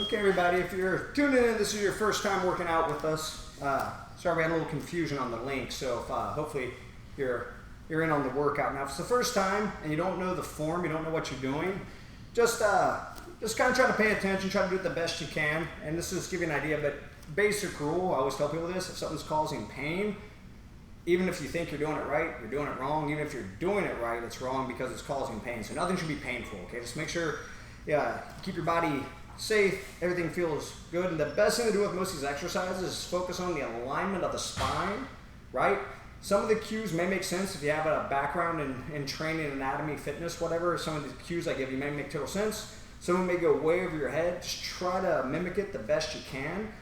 Okay, everybody, if you're tuning in, this is your first time working out with us. Sorry we had a little confusion on the link, so if, hopefully you're in on the workout. Now, if it's the first time and you don't know the form, you don't know what you're doing, just kind of try to pay attention, try to do it the best you can. And this is to give you an idea, but basic rule, I always tell people this: if something's causing pain, even if you think you're doing it right, you're doing it wrong. Even if you're doing it right, it's wrong because it's causing pain. So nothing should be painful, okay? Just make sure, keep your body safe, everything feels good. And the best thing to do with most of these exercises is focus on the alignment of the spine, right? Some of the cues may make sense if you have a background in training, anatomy, fitness, whatever. Some of the cues I give you may make total sense. Some of them may go way over your head. Just try to mimic it the best you can.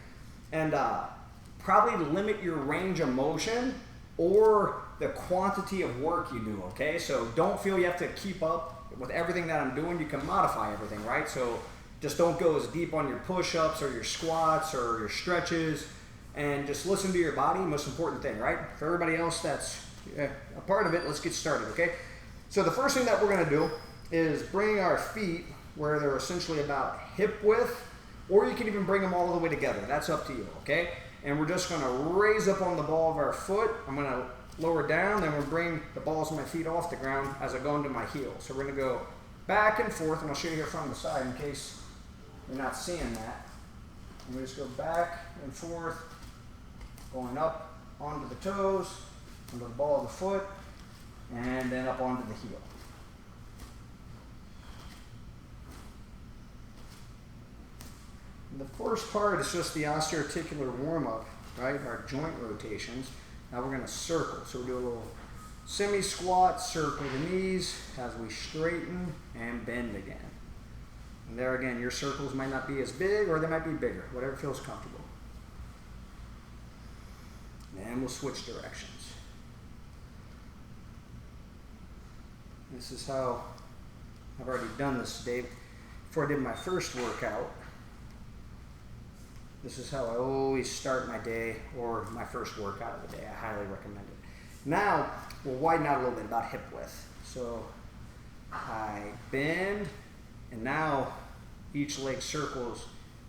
And probably limit your range of motion or the quantity of work you do, okay? So don't feel you have to keep up with everything that I'm doing. You can modify everything, right? So just don't go as deep on your push-ups or your squats or your stretches, and just listen to your body, most important thing, right? For everybody else that's a part of it, let's get started, okay? So the first thing that we're gonna do is bring our feet where they're essentially about hip width, or you can even bring them all the way together. That's up to you, okay? And we're just gonna raise up on the ball of our foot. I'm gonna lower down, then we'll bring the balls of my feet off the ground as I go into my heels. So we're gonna go back and forth, and I'll show you here from the side in case you're not seeing that. And we just go back and forth, going up onto the toes, onto the ball of the foot, and then up onto the heel. The first part is just the osteoarticular warm-up, right? Our joint rotations. Now we're going to circle. So we'll do a little semi-squat, circle the knees as we straighten and bend again. And there again, your circles might not be as big or they might be bigger, whatever feels comfortable. And we'll switch directions. This is how I've already done this today. Before I did my first workout, this is how I always start my day or my first workout of the day. I highly recommend it. Now, we'll widen out a little bit about hip width. So I bend, and now each leg circles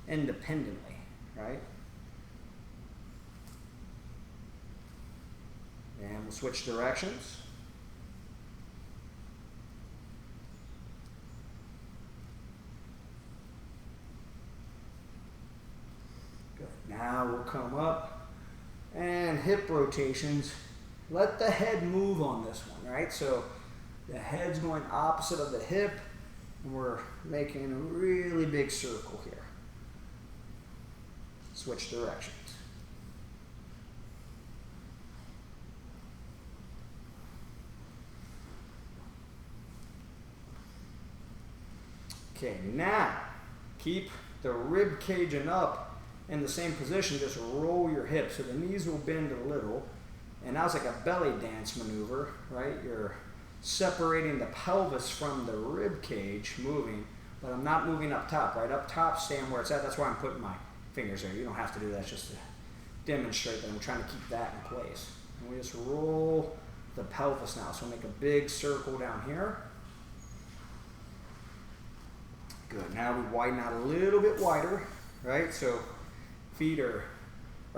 independently, right? And we'll switch directions. Now we'll come up and hip rotations. Let the head move on this one, right? So the head's going opposite of the hip, and we're making a really big circle here. Switch directions. Okay, now keep the rib cage and up in the same position. Just roll your hips so the knees will bend a little, and now it's like a belly dance maneuver, right? You're separating the pelvis from the rib cage, moving, but I'm not moving up top, right? Up top, staying where it's at. That's why I'm putting my fingers there. You don't have to do that, just to demonstrate that I'm trying to keep that in place. And we just roll the pelvis now. So make a big circle down here. Good. Now we widen out a little bit wider, right? So feet are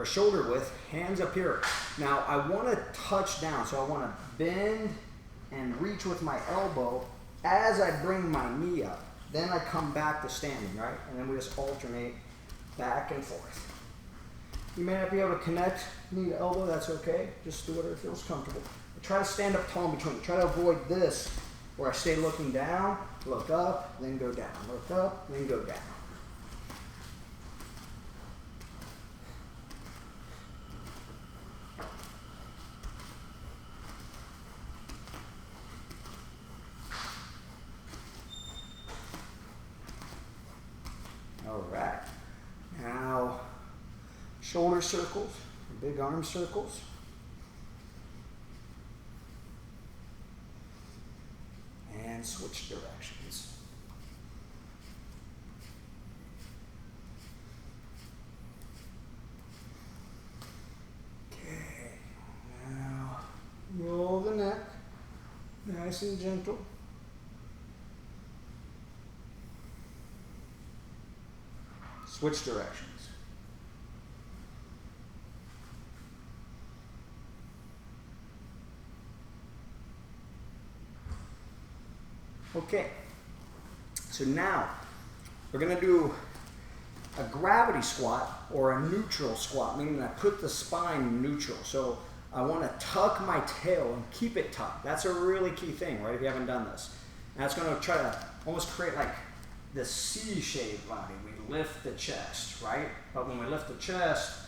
shoulder width, hands up here. Now I want to touch down, so I want to bend and reach with my elbow as I bring my knee up. Then I come back to standing, right? And then we just alternate back and forth. You may not be able to connect knee to elbow, that's okay. Just do whatever feels comfortable. But try to stand up tall in between. Try to avoid this where I stay looking down, look up, then go down. Look up, then go down. All right, now shoulder circles, big arm circles. And switch directions. Okay, now roll the neck, nice and gentle. Switch directions. Okay, so now we're going to do a gravity squat or a neutral squat, meaning I put the spine neutral. So I want to tuck my tail and keep it tucked. That's a really key thing, right, if you haven't done this. And that's going to try to almost create like this C-shaped body. We lift the chest, right? But when we lift the chest,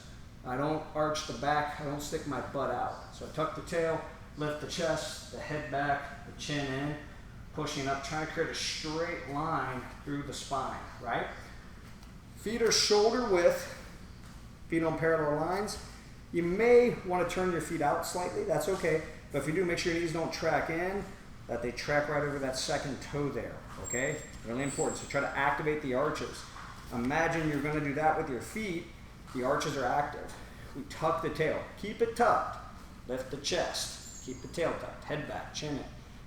I don't arch the back, I don't stick my butt out. So I tuck the tail, lift the chest, the head back, the chin in, pushing up, trying to create a straight line through the spine, right? Feet are shoulder width, feet on parallel lines. You may want to turn your feet out slightly, that's okay. But if you do, make sure your knees don't track in, that they track right over that second toe there, okay? Really important, so try to activate the arches. Imagine you're gonna do that with your feet, the arches are active. We tuck the tail, keep it tucked, lift the chest, keep the tail tucked, head back, chin in.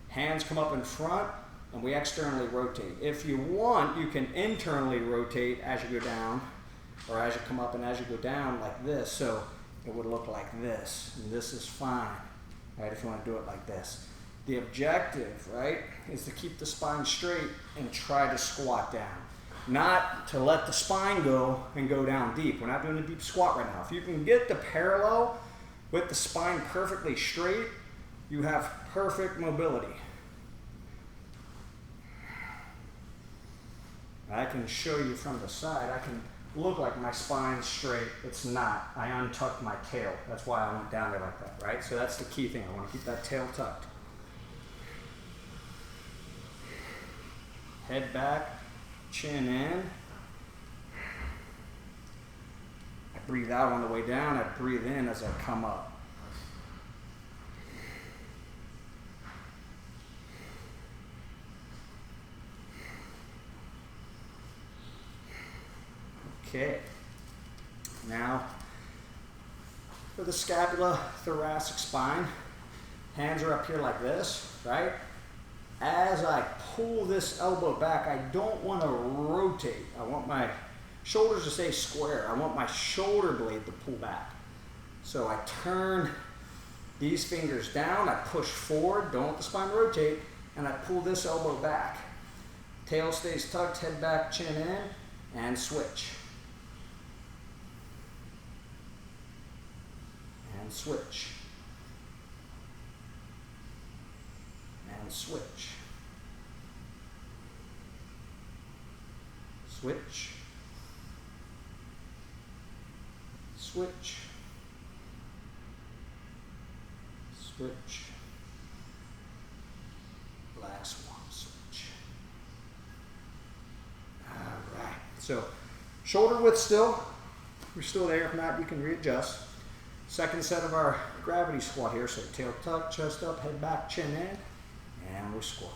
Hands come up in front, and we externally rotate. If you want, you can internally rotate as you go down, or as you come up and as you go down like this, so it would look like this, and this is fine, right, if you want to do it like this. The objective, right, is to keep the spine straight and try to squat down. Not to let the spine go and go down deep. We're not doing a deep squat right now. If you can get the parallel with the spine perfectly straight, you have perfect mobility. I can show you from the side. I can look like my spine's straight. It's not. I untucked my tail. That's why I went down there like that, right? So that's the key thing. I want to keep that tail tucked. Head back, chin in. I breathe out on the way down. I breathe in as I come up. Okay, now for the scapula, thoracic spine, hands are up here like this, right? As I pull this elbow back, I don't want to rotate. I want my shoulders to stay square. I want my shoulder blade to pull back. So I turn these fingers down, I push forward, don't let the spine rotate, and I pull this elbow back. Tail stays tucked, head back, chin in, and switch. And switch. And switch. Switch. Switch. Switch. Last one, switch. All right. So shoulder width still. You're still there. If not, you can readjust. Second set of our gravity squat here. So tail tuck, chest up, head back, chin in, and we squat.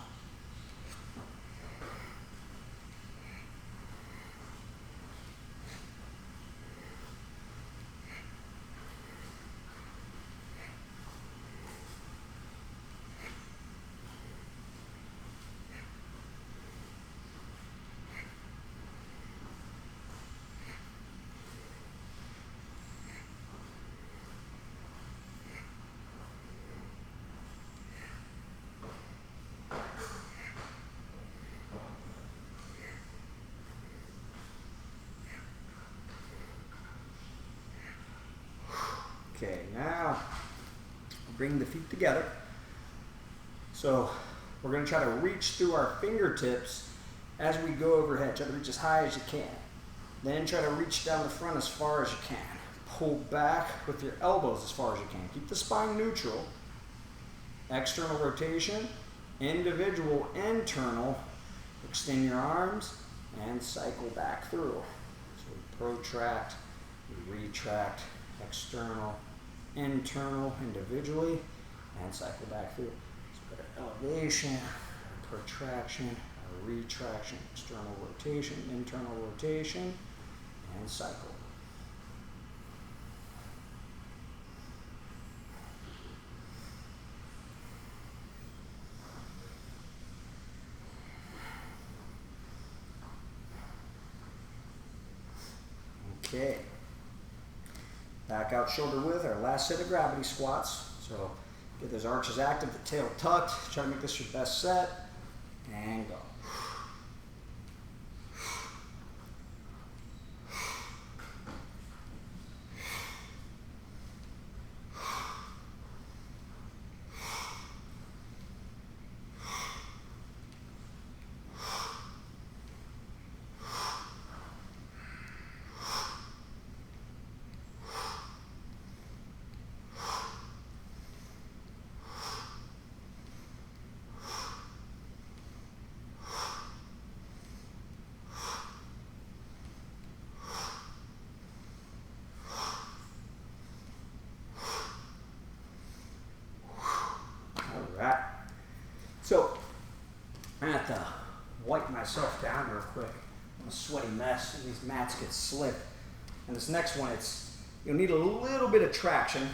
Okay, now bring the feet together. So we're going to try to reach through our fingertips as we go overhead. Try to reach as high as you can. Then try to reach down the front as far as you can. Pull back with your elbows as far as you can. Keep the spine neutral. External rotation, individual, internal. Extend your arms and cycle back through. So we protract, we retract, external, internal, individually, and cycle back through. So better elevation, protraction, retraction, external rotation, internal rotation, and cycle. Okay. Back out shoulder width, our last set of gravity squats. So get those arches active, the tail tucked. Try to make this your best set. And go. Alright, so I have to wipe myself down real quick. I'm a sweaty mess and these mats get slick. And this next one, you'll need a little bit of traction.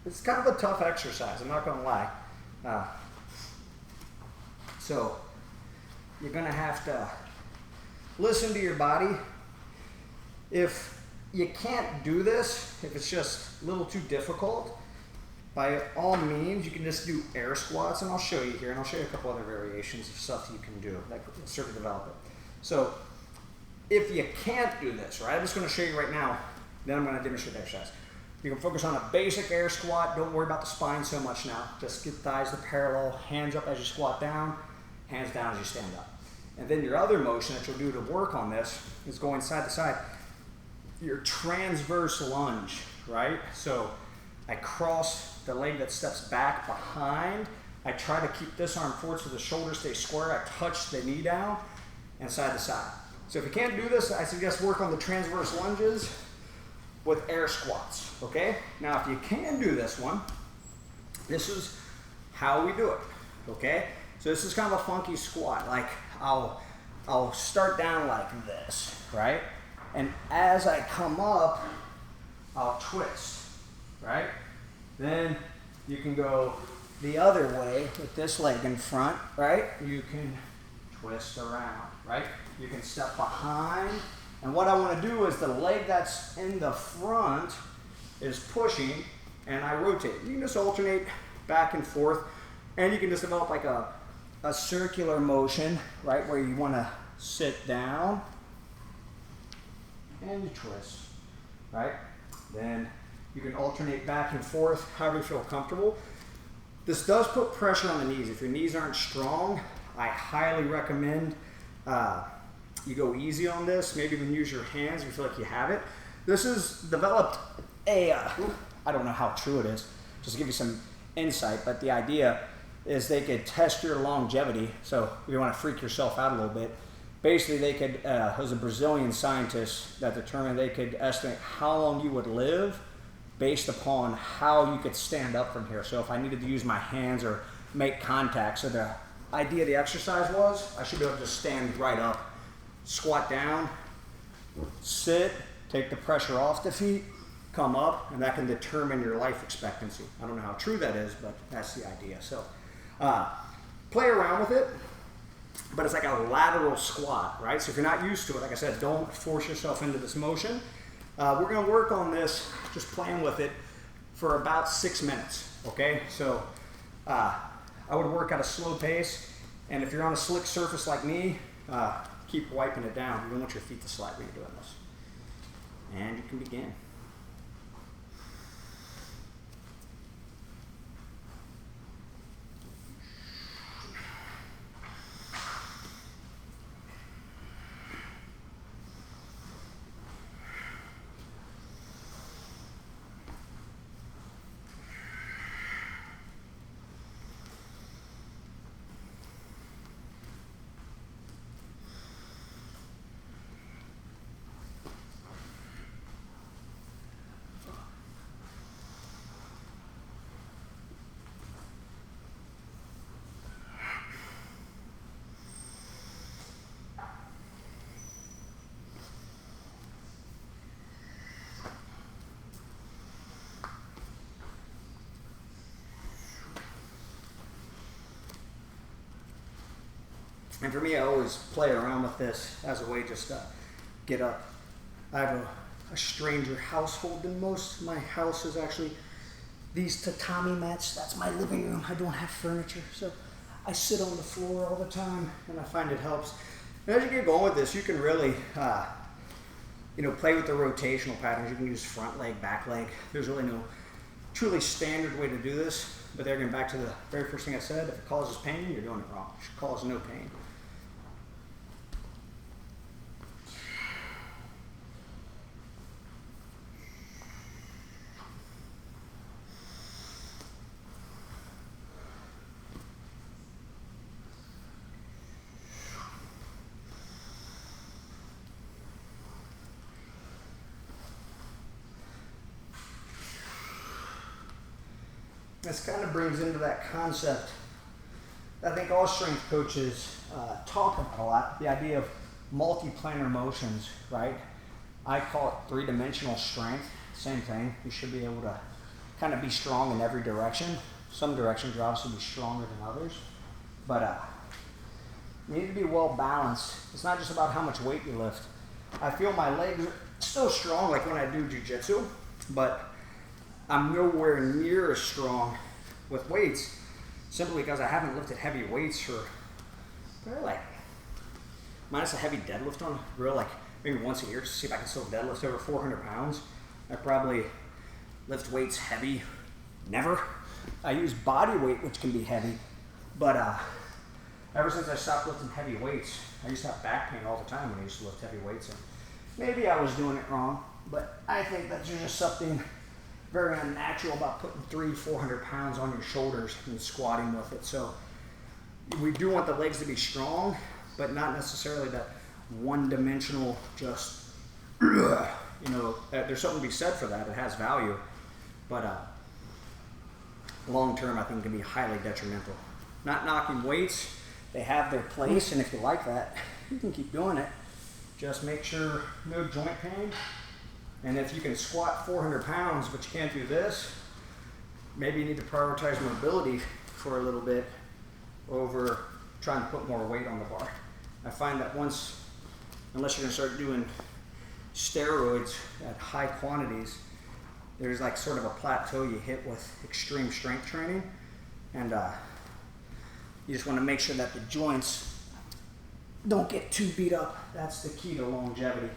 It's kind of a tough exercise, I'm not going to lie. So you're going to have to listen to your body. If you can't do this, if it's just a little too difficult, by all means, you can just do air squats, and I'll show you here, and I'll show you a couple other variations of stuff you can do, like circuit develop it. So, if you can't do this, right, I'm just going to show you right now, then I'm going to demonstrate the exercise. You can focus on a basic air squat, don't worry about the spine so much now, just get thighs to parallel, hands up as you squat down, hands down as you stand up. And then your other motion that you'll do to work on this is going side to side, your transverse lunge, right? So, I cross the leg that steps back behind. I try to keep this arm forward so the shoulders stay square. I touch the knee down and side to side. So if you can't do this, I suggest work on the transverse lunges with air squats, okay? Now if you can do this one, this is how we do it, okay? So this is kind of a funky squat. Like I'll start down like this, right? And as I come up, I'll twist, right? Then you can go the other way with this leg in front, right? You can twist around, right? You can step behind. And what I want to do is the leg that's in the front is pushing and I rotate. You can just alternate back and forth and you can just develop like a circular motion, right? Where you want to sit down and you twist, right? Then you can alternate back and forth, however you feel comfortable. This does put pressure on the knees. If your knees aren't strong, I highly recommend you go easy on this. Maybe even use your hands if you feel like you have it. This has developed I don't know how true it is, just to give you some insight, but the idea is they could test your longevity. So if you want to freak yourself out a little bit, basically they could, there was a Brazilian scientist that determined they could estimate how long you would live based upon how you could stand up from here. So if I needed to use my hands or make contact, so the idea of the exercise was I should be able to just stand right up, squat down, sit, take the pressure off the feet, come up, and that can determine your life expectancy. I don't know how true that is, but that's the idea. So play around with it, but it's like a lateral squat, right? So if you're not used to it, like I said, don't force yourself into this motion. We're going to work on this, just playing with it, for about 6 minutes, okay? So I would work at a slow pace, and if you're on a slick surface like me, keep wiping it down. You don't want your feet to slide when you're doing this. And you can begin. And for me, I always play around with this as a way just to get up I have a stranger household than most. My house is actually these tatami mats. That's my living room. I don't have furniture, so I sit on the floor all the time, and I find it helps. And as you get going with this, you can really, play with the rotational patterns. You can use front leg, back leg. There's really no truly standard way to do this. But there again, back to the very first thing I said, if it causes pain, you're doing it wrong. It should cause no pain. This kind of brings into that concept I think all strength coaches talk about a lot, the idea of multi-planar motions, right? I call it three-dimensional strength. Same thing. You should be able to kind of be strong in every direction. Some directions you'll obviously be stronger than others, but you need to be well balanced. It's not just about how much weight you lift. I feel my legs are still strong like when I do jiu-jitsu, but I'm nowhere near as strong with weights simply because I haven't lifted heavy weights for like, minus a heavy deadlift on maybe once a year to see if I can still deadlift over 400 pounds. I probably lift weights heavy, never. I use body weight, which can be heavy, but ever since I stopped lifting heavy weights, I used to have back pain all the time when I used to lift heavy weights. And maybe I was doing it wrong, but I think that's just something very unnatural about putting 300-400 pounds on your shoulders and squatting with it. So we do want the legs to be strong, but not necessarily that one-dimensional just, there's something to be said for that. It has value, but long-term I think it can be highly detrimental. Not knocking weights, they have their place, and if you like that, you can keep doing it. Just make sure no joint pain. And if you can squat 400 pounds, but you can't do this, maybe you need to prioritize mobility for a little bit over trying to put more weight on the bar. I find that unless you're gonna start doing steroids at high quantities, there's like sort of a plateau you hit with extreme strength training. And you just wanna make sure that the joints don't get too beat up. That's the key to longevity.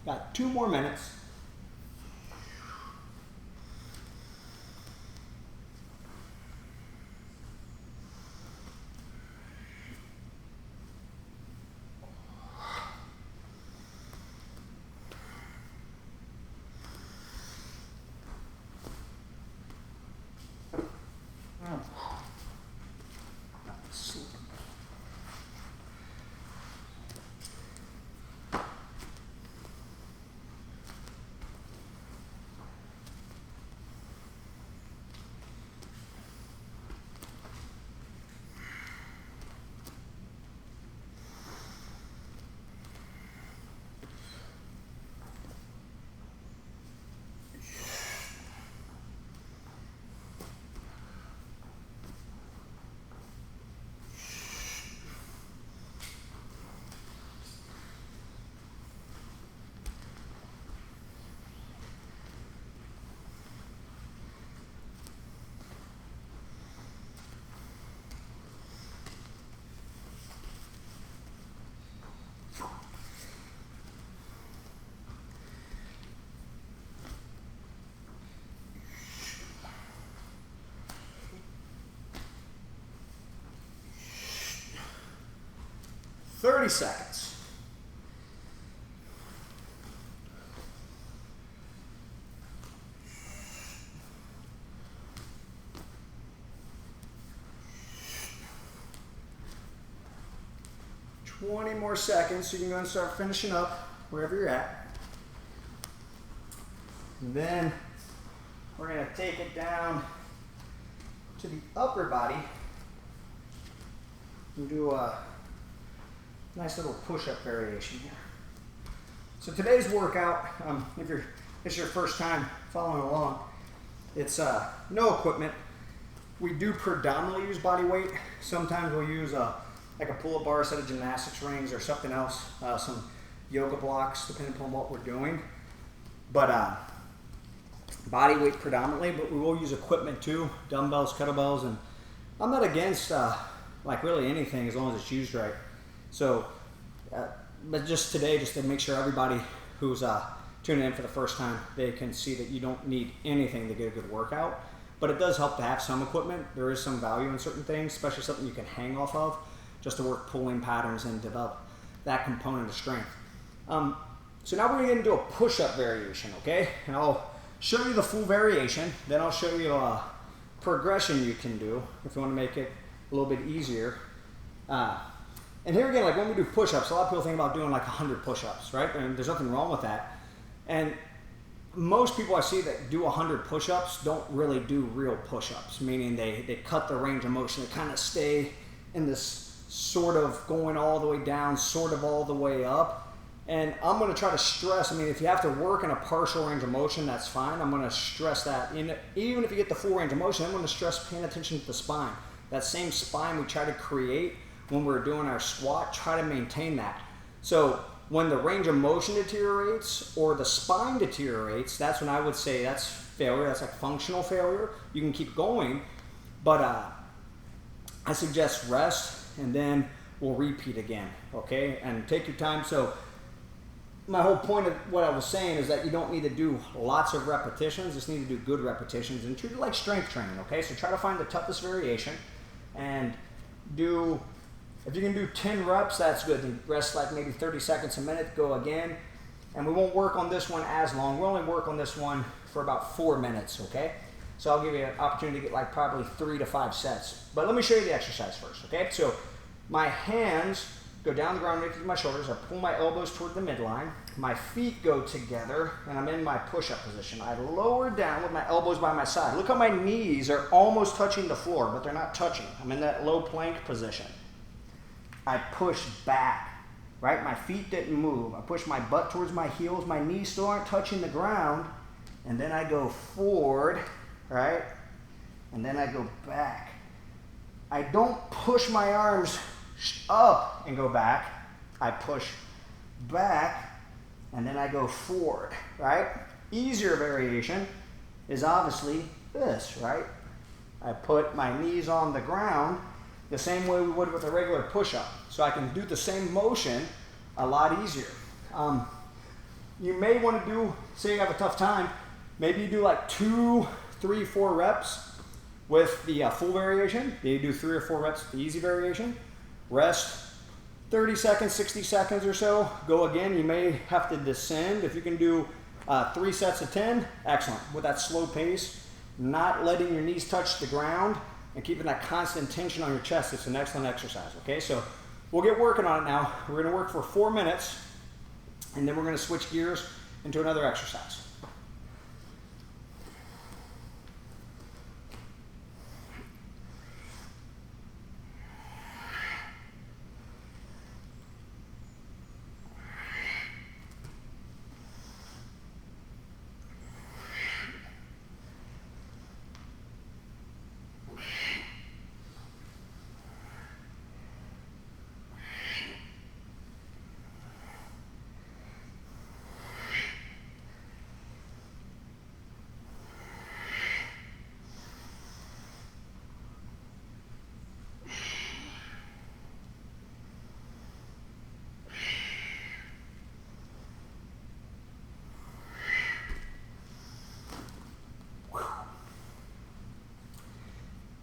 Got 2 more minutes. "30 seconds. "20 more seconds, so you can go and start finishing up wherever you're at. And then we're going to take it down to the upper body and do a nice little push-up variation here. So today's workout, if you're it's your first time following along, it's no equipment. We do predominantly use body weight. Sometimes we'll use like a pull-up bar, a set of gymnastics rings, or something else, some yoga blocks, depending upon what we're doing. But body weight predominantly, but we will use equipment too, dumbbells, kettlebells, and I'm not against like really anything as long as it's used right. So, but just today, just to make sure everybody who's tuning in for the first time, they can see that you don't need anything to get a good workout. But it does help to have some equipment. There is some value in certain things, especially something you can hang off of, just to work pulling patterns and develop that component of strength. So now we're going to get into a push-up variation, okay? And I'll show you the full variation, then I'll show you a progression you can do if you want to make it a little bit easier. And here again, like when we do push-ups, a lot of people think about doing like 100 push-ups, right? And there's nothing wrong with that. And most people I see that do 100 push-ups don't really do real push-ups, meaning they cut the range of motion. They kind of stay in this sort of going all the way down, sort of all the way up. And I'm going to try to stress, I mean, if you have to work in a partial range of motion, that's fine. I'm going to stress that. Even if you get the full range of motion, I'm going to stress paying attention to the spine. That same spine we try to create when we're doing our squat, try to maintain that. So when the range of motion deteriorates or the spine deteriorates, that's when I would say that's failure. That's like functional failure. You can keep going, but I suggest rest and then we'll repeat again, okay? And take your time. So my whole point of what I was saying is that you don't need to do lots of repetitions, just need to do good repetitions and treat it like strength training, okay? So try to find the toughest variation and do, if you can do 10 reps, that's good. And rest like maybe 30 seconds a minute, go again. And we won't work on this one as long. We'll only work on this one for about 4 minutes, okay? So I'll give you an opportunity to get like probably 3 to 5 sets. But let me show you the exercise first, okay? So my hands go down the ground underneath my shoulders. I pull my elbows toward the midline. My feet go together, and I'm in my push-up position. I lower down with my elbows by my side. Look how my knees are almost touching the floor, but they're not touching. I'm in that low plank position. I push back, right? My feet didn't move. I push my butt towards my heels. My knees still aren't touching the ground. And then I go forward, right? And then I go back. I don't push my arms up and go back. I push back and then I go forward, right? Easier variation is obviously this, right? I put my knees on the ground the same way we would with a regular push-up. So I can do the same motion a lot easier. You may want to do, say you have a tough time, maybe you do like 2, 3, 4 reps with the full variation. Then you do 3 or 4 reps with the easy variation. Rest 30 seconds, 60 seconds or so. Go again. You may have to descend. If you can do 3 sets of 10, excellent. With that slow pace, not letting your knees touch the ground and keeping that constant tension on your chest, it's an excellent exercise, okay? So we'll get working on it now. We're gonna work for 4 minutes, and then we're gonna switch gears into another exercise.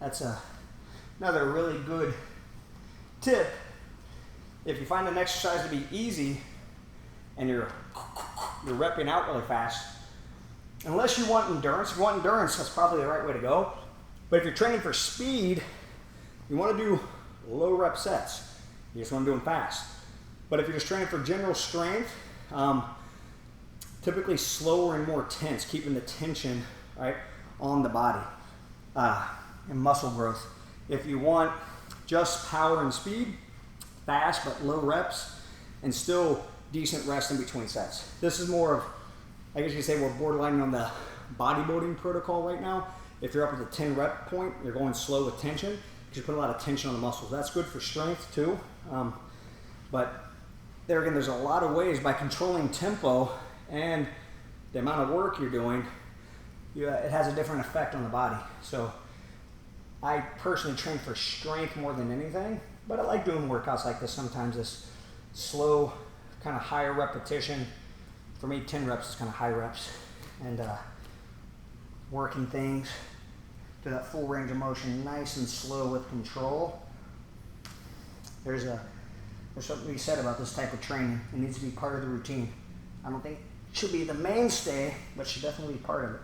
That's another really good tip. If you find an exercise to be easy and you're repping out really fast, unless you want endurance, if you want endurance, that's probably the right way to go. But if you're training for speed, you want to do low rep sets. You just want to do them fast. But if you're just training for general strength, typically slower and more tense, keeping the tension right on the body. And muscle growth. If you want just power and speed, fast but low reps, and still decent rest in between sets. This is more of I guess you could say we're borderline on the bodybuilding protocol right now. If you're up at the 10 rep point, you're going slow with tension because you put a lot of tension on the muscles. That's good for strength too. But there again, there's a lot of ways by controlling tempo and the amount of work you're doing, it has a different effect on the body. So I personally train for strength more than anything, but I like doing workouts like this sometimes, this slow, kind of higher repetition. For me, 10 reps is kind of high reps, and working things to that full range of motion, nice and slow with control. There's something to be said about this type of training. It needs to be part of the routine. I don't think it should be the mainstay, but should definitely be part of it.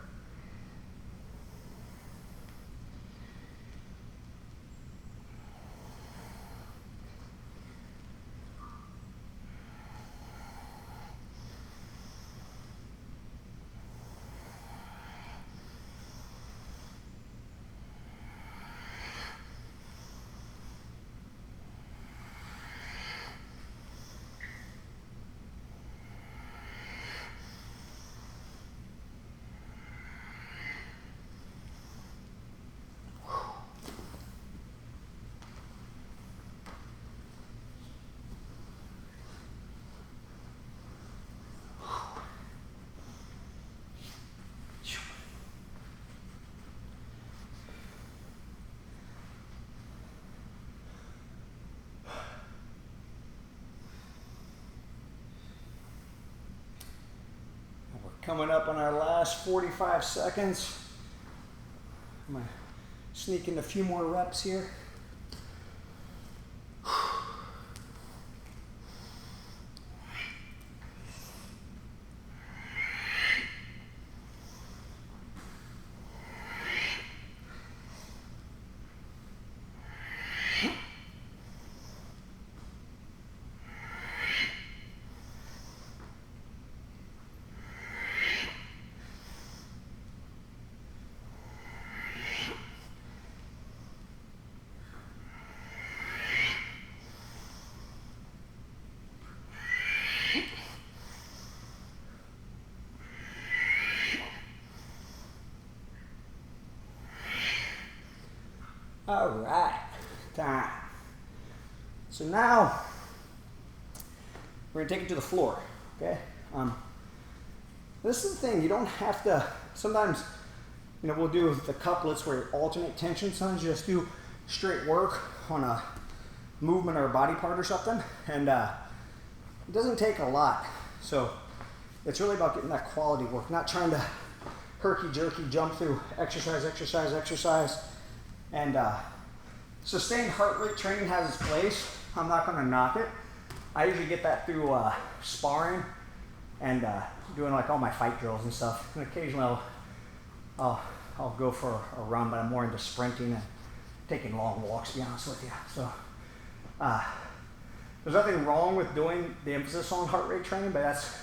Coming up on our last 45 seconds. I'm going to sneak in a few more reps here. All right, time. So now we're gonna take it to the floor, okay? This is the thing, you don't have to, sometimes, we'll do the couplets where you alternate tension. Sometimes you just do straight work on a movement or a body part or something, and it doesn't take a lot. So it's really about getting that quality work, not trying to herky-jerky jump through exercise. And sustained heart rate training has its place. I'm not going to knock it. I usually get that through sparring and doing like all my fight drills and stuff. And occasionally I'll go for a run, but I'm more into sprinting and taking long walks, to be honest with you. So there's nothing wrong with doing the emphasis on heart rate training, but that's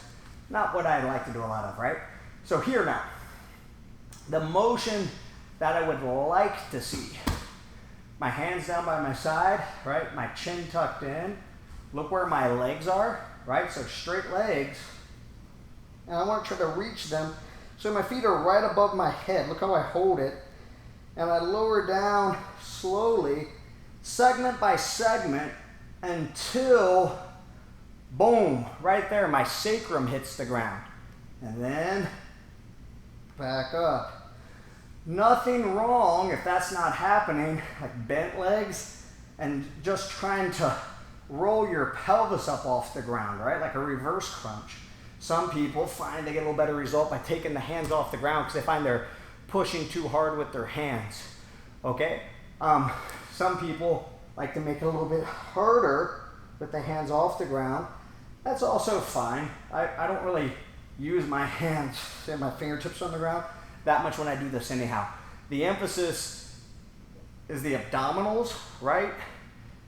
not what I like to do a lot of, right? So here now, the motion that I would like to see. My hands down by my side, right? My chin tucked in. Look where my legs are, right? So straight legs. And I want to try to reach them so my feet are right above my head. Look how I hold it. And I lower down slowly, segment by segment, until, boom, right there, my sacrum hits the ground. And then back up. Nothing wrong if that's not happening, like bent legs and just trying to roll your pelvis up off the ground, right? Like a reverse crunch. Some people find they get a little better result by taking the hands off the ground because they find they're pushing too hard with their hands, okay? Some people like to make it a little bit harder with the hands off the ground. That's also fine. I don't really use my hands and my fingertips on the ground that much when I do this anyhow. The emphasis is the abdominals, right?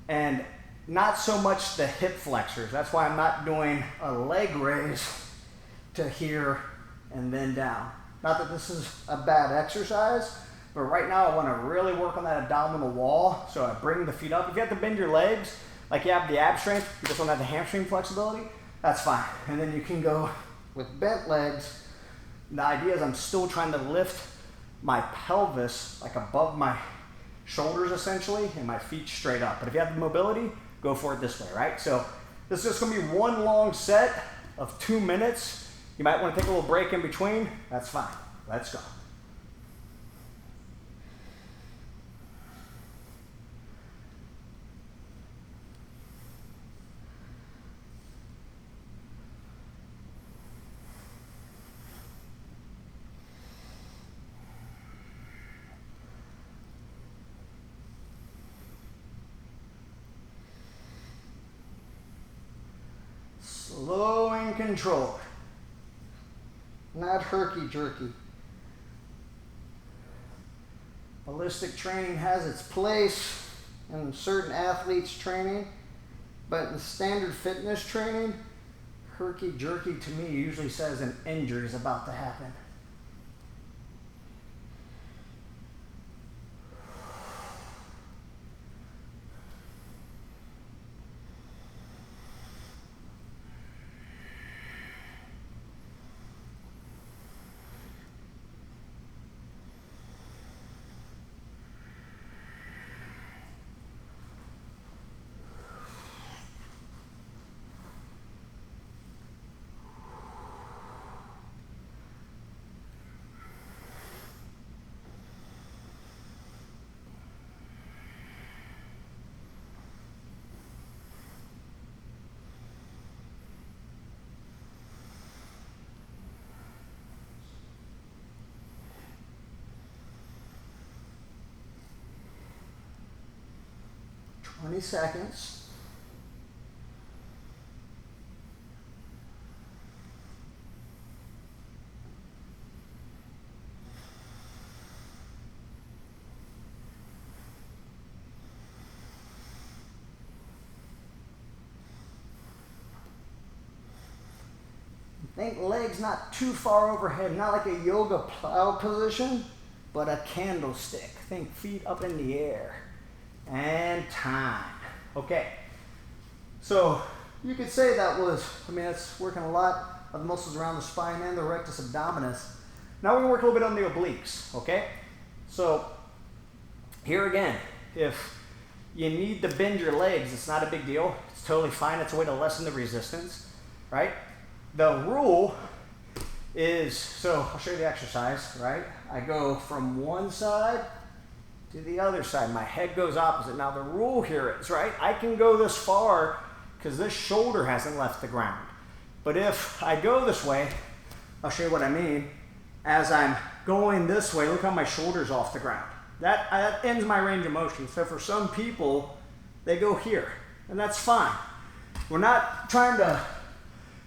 And not so much the hip flexors. That's why I'm not doing a leg raise to here and then down. Not that this is a bad exercise, but right now I want to really work on that abdominal wall. So I bring the feet up. If you have to bend your legs, like you have the ab strength, you just don't have the hamstring flexibility, that's fine. And then you can go with bent legs And the idea is I'm still trying to lift my pelvis like above my shoulders essentially, and my feet straight up. But if you have the mobility, go for it this way, right? So this is just gonna be one long set of 2 minutes. You might wanna take a little break in between. That's fine. Let's go. Slow and controlled. Not herky-jerky. Ballistic training has its place in certain athletes' training, but in standard fitness training, herky-jerky to me usually says an injury is about to happen. Twenty seconds. Think legs not too far overhead, not like a yoga plow position, but a candlestick. Think feet up in the air. And time. Okay. So you could say that was, that's working a lot of the muscles around the spine and the rectus abdominis. Now we're going to work a little bit on the obliques, okay? So here again, if you need to bend your legs, it's not a big deal. It's totally fine. It's a way to lessen the resistance, right? The rule is, so I'll show you the exercise, right? I go from one side to the other side. My head goes opposite. Now the rule here is, right, I can go this far because this shoulder hasn't left the ground. But if I go this way, I'll show you what I mean. As I'm going this way, look how my shoulder's off the ground. That ends my range of motion. So for some people, they go here, and that's fine. We're not trying to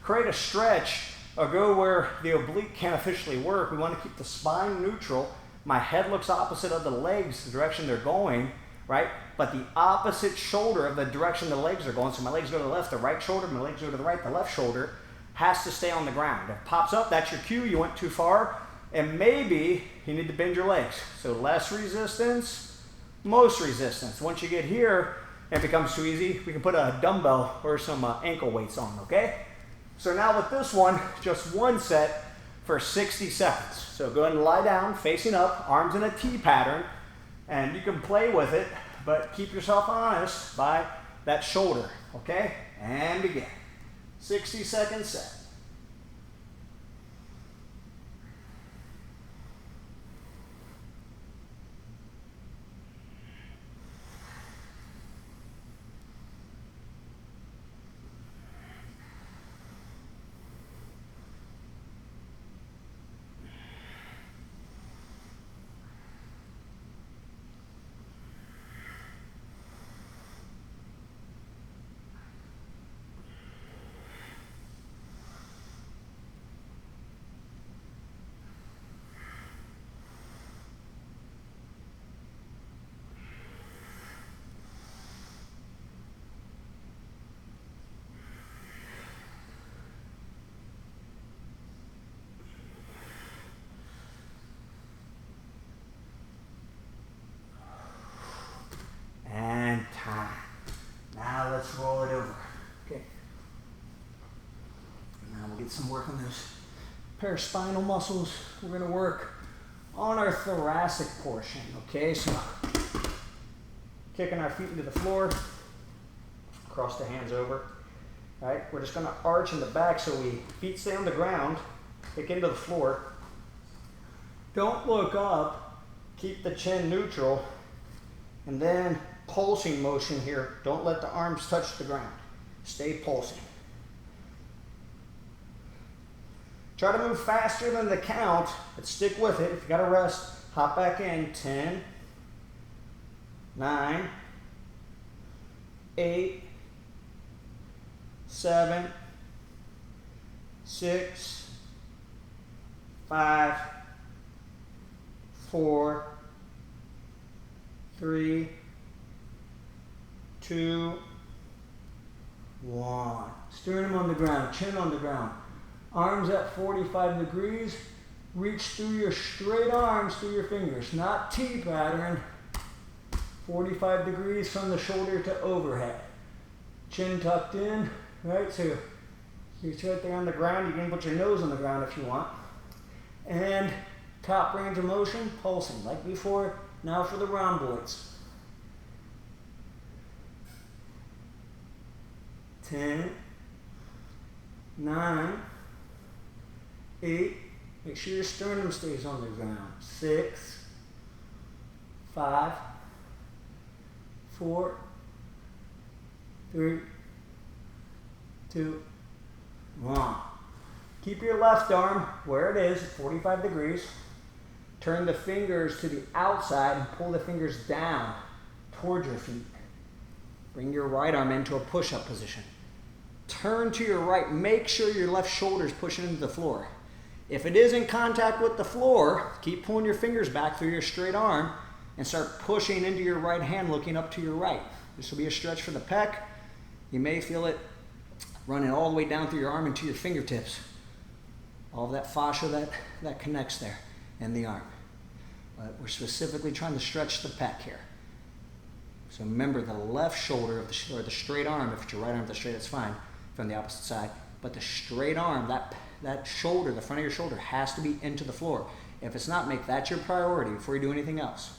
create a stretch or go where the oblique can't officially work. We want to keep the spine neutral. My head looks opposite of the legs, the direction they're going, right? But the opposite shoulder of the direction the legs are going. So my legs go to the left, the right shoulder, my legs go to the right, the left shoulder has to stay on the ground. If it pops up, that's your cue, you went too far, and maybe you need to bend your legs. So less resistance, most resistance. Once you get here, and it becomes too easy, we can put a dumbbell or some ankle weights on, okay? So now with this one, just one set for 60 seconds. So go ahead and lie down, facing up, arms in a T pattern, and you can play with it, but keep yourself honest by that shoulder, okay? And begin. 60-second set. Now let's roll it over. Okay. Now we'll get some work on those paraspinal muscles. We're going to work on our thoracic portion, okay? So kicking our feet into the floor, cross the hands over, right? We're just going to arch in the back so feet stay on the ground, kick into the floor. Don't look up, keep the chin neutral, and then pulsing motion here. Don't let the arms touch the ground. Stay pulsing. Try to move faster than the count, but stick with it. If you got to rest, hop back in. 10, 9, 8, 7, 6, 5, 4, 3, 2, 1. Sternum on the ground, chin on the ground. Arms at 45 degrees. Reach through your straight arms through your fingers, not T pattern. 45 degrees from the shoulder to overhead. Chin tucked in, right? So you're right there on the ground. You can put your nose on the ground if you want. And top range of motion, pulsing like before. Now for the rhomboids. 10, 9, 8, make sure your sternum stays on the ground. 6, 5, 4, 3, 2, 1. Keep your left arm where it is, 45 degrees. Turn the fingers to the outside and pull the fingers down towards your feet. Bring your right arm into a push-up position. Turn to your right. Make sure your left shoulder is pushing into the floor. If it is in contact with the floor, keep pulling your fingers back through your straight arm and start pushing into your right hand, looking up to your right. This will be a stretch for the pec. You may feel it running all the way down through your arm into your fingertips. All of that fascia that connects there in the arm. But we're specifically trying to stretch the pec here. So remember, the left shoulder of or the straight arm, if it's your right arm, the straight, that's fine, from the opposite side. But the straight arm, that shoulder, the front of your shoulder, has to be into the floor. If it's not, make that your priority before you do anything else.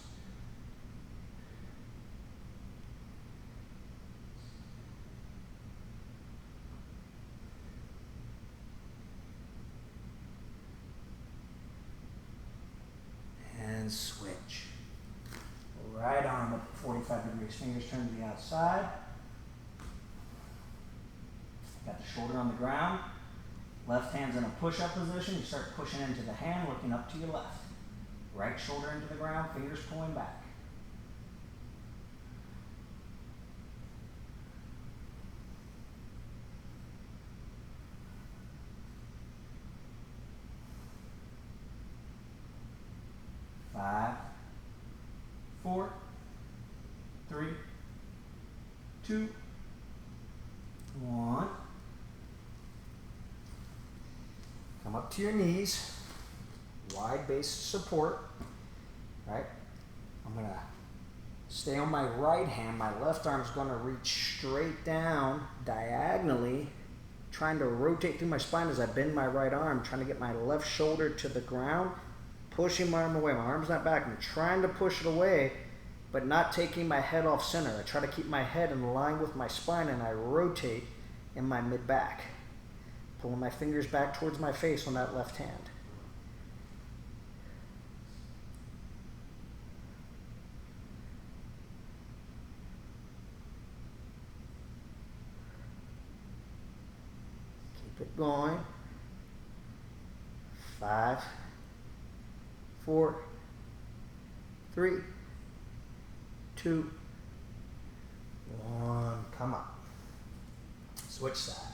And switch. Right arm up 45 degrees. Fingers turn to the outside. Got the shoulder on the ground. Left hand's in a push-up position. You start pushing into the hand, looking up to your left. Right shoulder into the ground, fingers pulling back. Five, 4, 3, 2, 1. Come up to your knees. Wide base of support. Right? I'm going to stay on my right hand. My left arm is going to reach straight down diagonally, trying to rotate through my spine as I bend my right arm, trying to get my left shoulder to the ground, pushing my arm away. My arm's not back. I'm trying to push it away, but not taking my head off center. I try to keep my head in line with my spine, and I rotate in my mid-back, pulling my fingers back towards my face on that left hand. Keep it going. 5, 4, 3, 2, 1. Come up. Switch sides.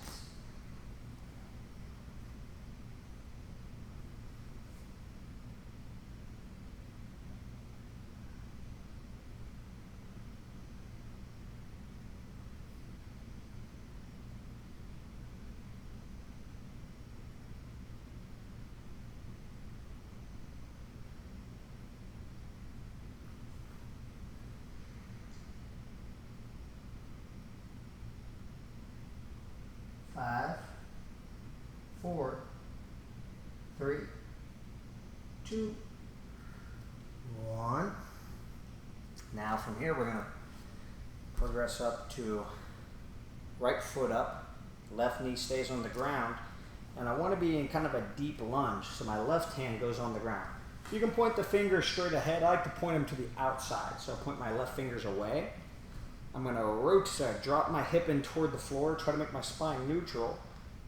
Five, 4, 3, 2, 1. Now from here we're going to progress up to right foot up, left knee stays on the ground, and I want to be in kind of a deep lunge, so my left hand goes on the ground. You can point the fingers straight ahead. I like to point them to the outside, so I point my left fingers away. I'm going to rotate, drop my hip in toward the floor, try to make my spine neutral.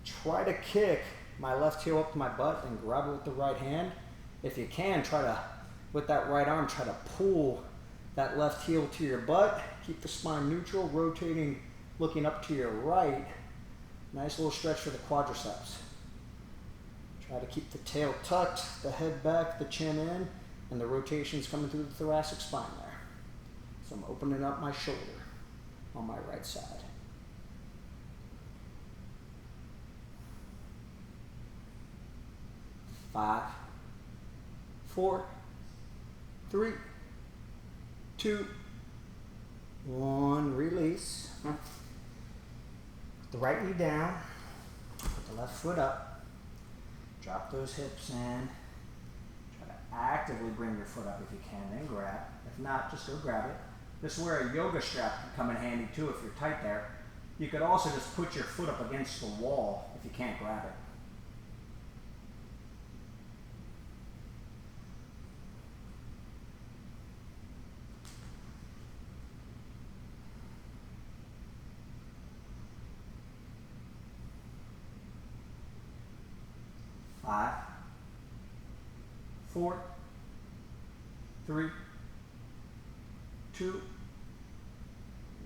Try to kick my left heel up to my butt and grab it with the right hand. If you can, try to, with that right arm, try to pull that left heel to your butt. Keep the spine neutral, rotating, looking up to your right. Nice little stretch for the quadriceps. Try to keep the tail tucked, the head back, the chin in, and the rotations coming through the thoracic spine there. So I'm opening up my shoulder on my right side. 5, 4, 3, 2, 1. Release. Put the right knee down. Put the left foot up. Drop those hips in. Try to actively bring your foot up if you can, then grab. If not, just go grab it. This is where a yoga strap can come in handy too if you're tight there. You could also just put your foot up against the wall if you can't grab it. Five, 4, 3, 2,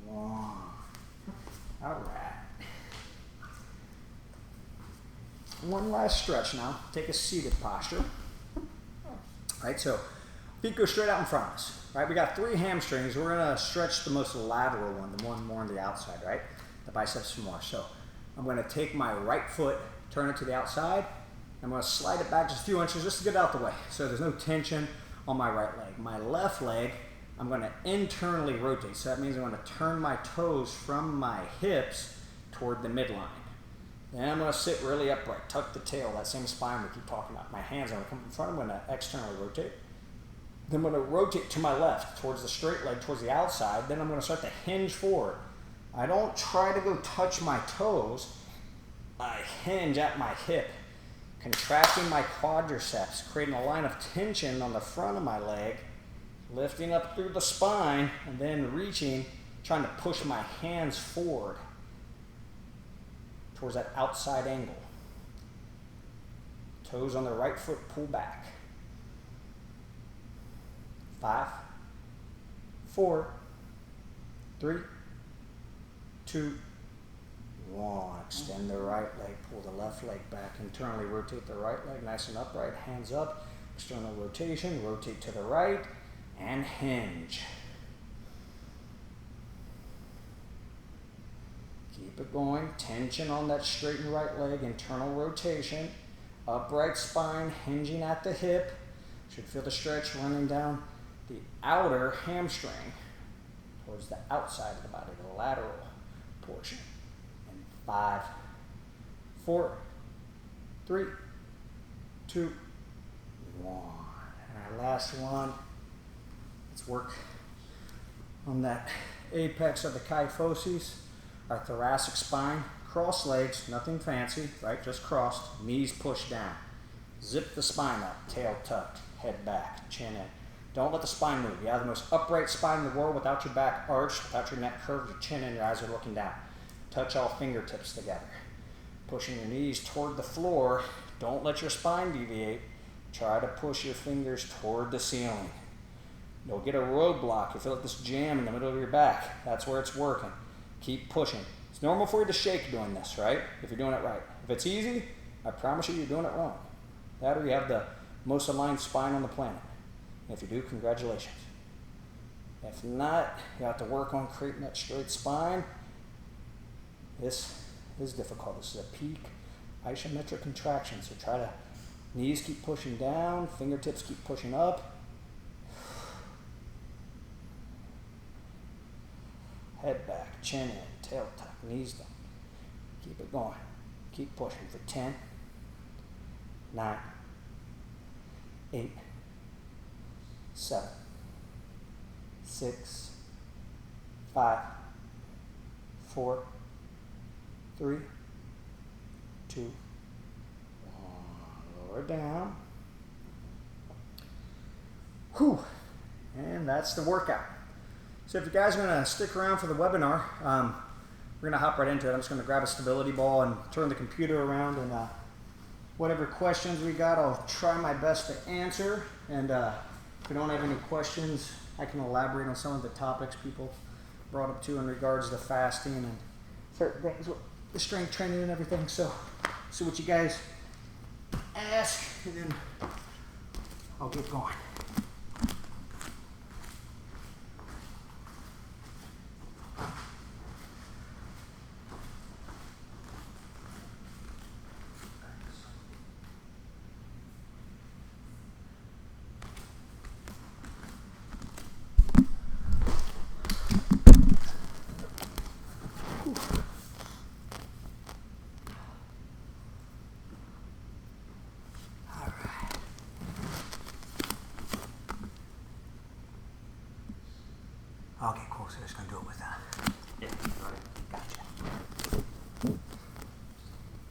1. All right. One last stretch now. Take a seated posture. All right, so feet go straight out in front of us. Right, we got 3 hamstrings. We're gonna stretch the most lateral one, the one more on the outside, right? The biceps more. So I'm gonna take my right foot, turn it to the outside. I'm going to slide it back just a few inches just to get it out the way so there's no tension on my right leg. My left leg, I'm going to internally rotate. So that means I'm going to turn my toes from my hips toward the midline. Then I'm going to sit really upright, tuck the tail, that same spine we keep talking about. My hands are going to come in front. I'm going to externally rotate. Then I'm going to rotate to my left towards the straight leg, towards the outside. Then I'm going to start to hinge forward. I don't try to go touch my toes. I hinge at my hip, contracting my quadriceps, creating a line of tension on the front of my leg, lifting up through the spine, and then reaching, trying to push my hands forward towards that outside angle. Toes on the right foot pull back. 5, 4, 3, 2, 1. Extend the right leg, pull the left leg back, internally rotate the right leg nice and upright, hands up, external rotation, rotate to the right, and hinge. Keep it going, tension on that straight and right leg, internal rotation, upright spine, hinging at the hip. Should feel the stretch running down the outer hamstring towards the outside of the body, the lateral portion. 5, 4, 3, 2, 1. And our last one, let's work on that apex of the kyphosis, our thoracic spine. Cross legs, nothing fancy, right? Just crossed, knees pushed down. Zip the spine up, tail tucked, head back, chin in. Don't let the spine move. You have the most upright spine in the world without your back arched, without your neck curved, your chin in, your eyes are looking down. Touch all fingertips together. Pushing your knees toward the floor. Don't let your spine deviate. Try to push your fingers toward the ceiling. You'll get a roadblock. You feel like this jam in the middle of your back. That's where it's working. Keep pushing. It's normal for you to shake doing this, right? If you're doing it right. If it's easy, I promise you, you're doing it wrong. That or you have the most aligned spine on the planet. And if you do, congratulations. If not, you have to work on creating that straight spine. This is difficult. This is a peak isometric contraction. So try to, knees keep pushing down, fingertips keep pushing up. Head back, chin in, tail tuck, knees down. Keep it going. Keep pushing for 10, 9, 8, 7, 6, 5, 4, 3, 2, 1. Lower down. Whew. And that's the workout. So if you guys are going to stick around for the webinar, we're going to hop right into it. I'm just going to grab a stability ball and turn the computer around, and whatever questions we got, I'll try my best to answer. And if we don't have any questions, I can elaborate on some of the topics people brought up too in regards to fasting and certain things with the strength training and everything. So see what you guys ask, and then I'll get going. Okay, cool. So just gonna do it with that. Yeah, got it. Gotcha.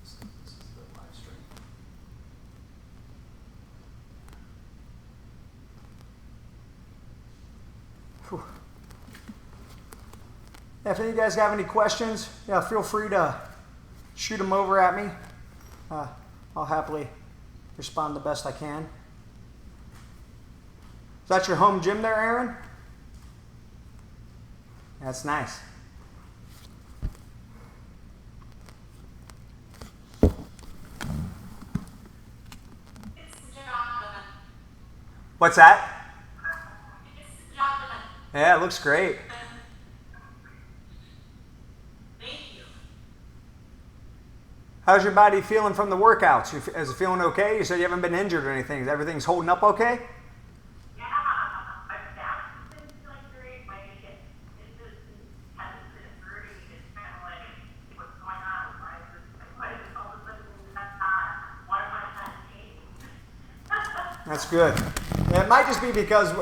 This is the live stream. Whew. If any of you guys have any questions, yeah, feel free to shoot them over at me. I'll happily respond the best I can. Is that your home gym there, Aaron? That's nice. What's that? Yeah, it looks great. Thank you. How's your body feeling from the workouts? Is it feeling okay? You said you haven't been injured or anything. Everything's holding up okay? Yeah, my back has been feeling great. My hip just hasn't been hurting. It's kind of like, what's going on? Why is this all of a sudden why am I not in pain? That's good. Yeah, it might just be because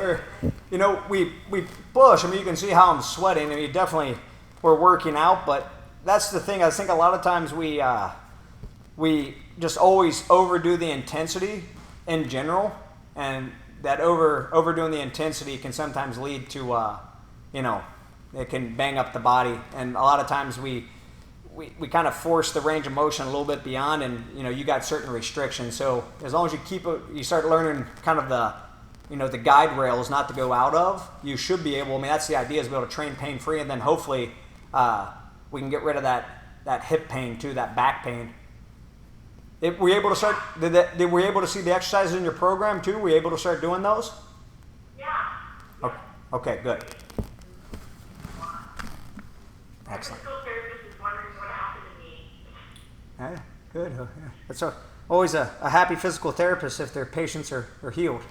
we push. I mean, you can see how I'm sweating. I mean, we're working out, but that's the thing. I think a lot of times we just always overdo the intensity in general, and that overdoing the intensity can sometimes lead to it can bang up the body, and a lot of times we kind of force the range of motion a little bit beyond, and you got certain restrictions. So as long as you start learning kind of the guide rails not to go out of, you should be able. I mean, that's the idea, is be able to train pain free, and then hopefully we can get rid of that hip pain too, that back pain. Were you able to start? Were you able to see the exercises in your program too? Were you able to start doing those? Yeah. Okay, good. Excellent. The physical therapist is wondering what happened to me. Yeah, good. Yeah. It's always a happy physical therapist if their patients are healed.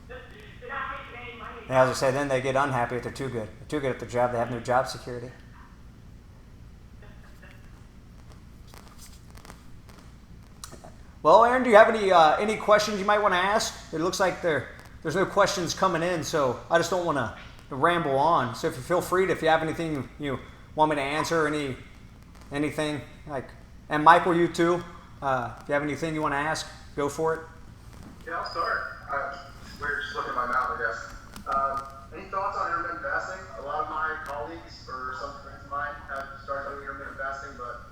They're not making any money. Yeah, as I say, then they get unhappy if they're too good. They're too good at their job. They have no job security. Well, Aaron, do you have any questions you might want to ask? It looks like there's no questions coming in, so I just don't want to ramble on. So if you feel free to, if you have anything you want me to answer, anything and Michael, you too. If you have anything you want to ask, go for it. Yeah, I'll start. We're just looking at my mouth, I guess. Any thoughts on intermittent fasting? A lot of my colleagues or some friends of mine have started doing intermittent fasting, but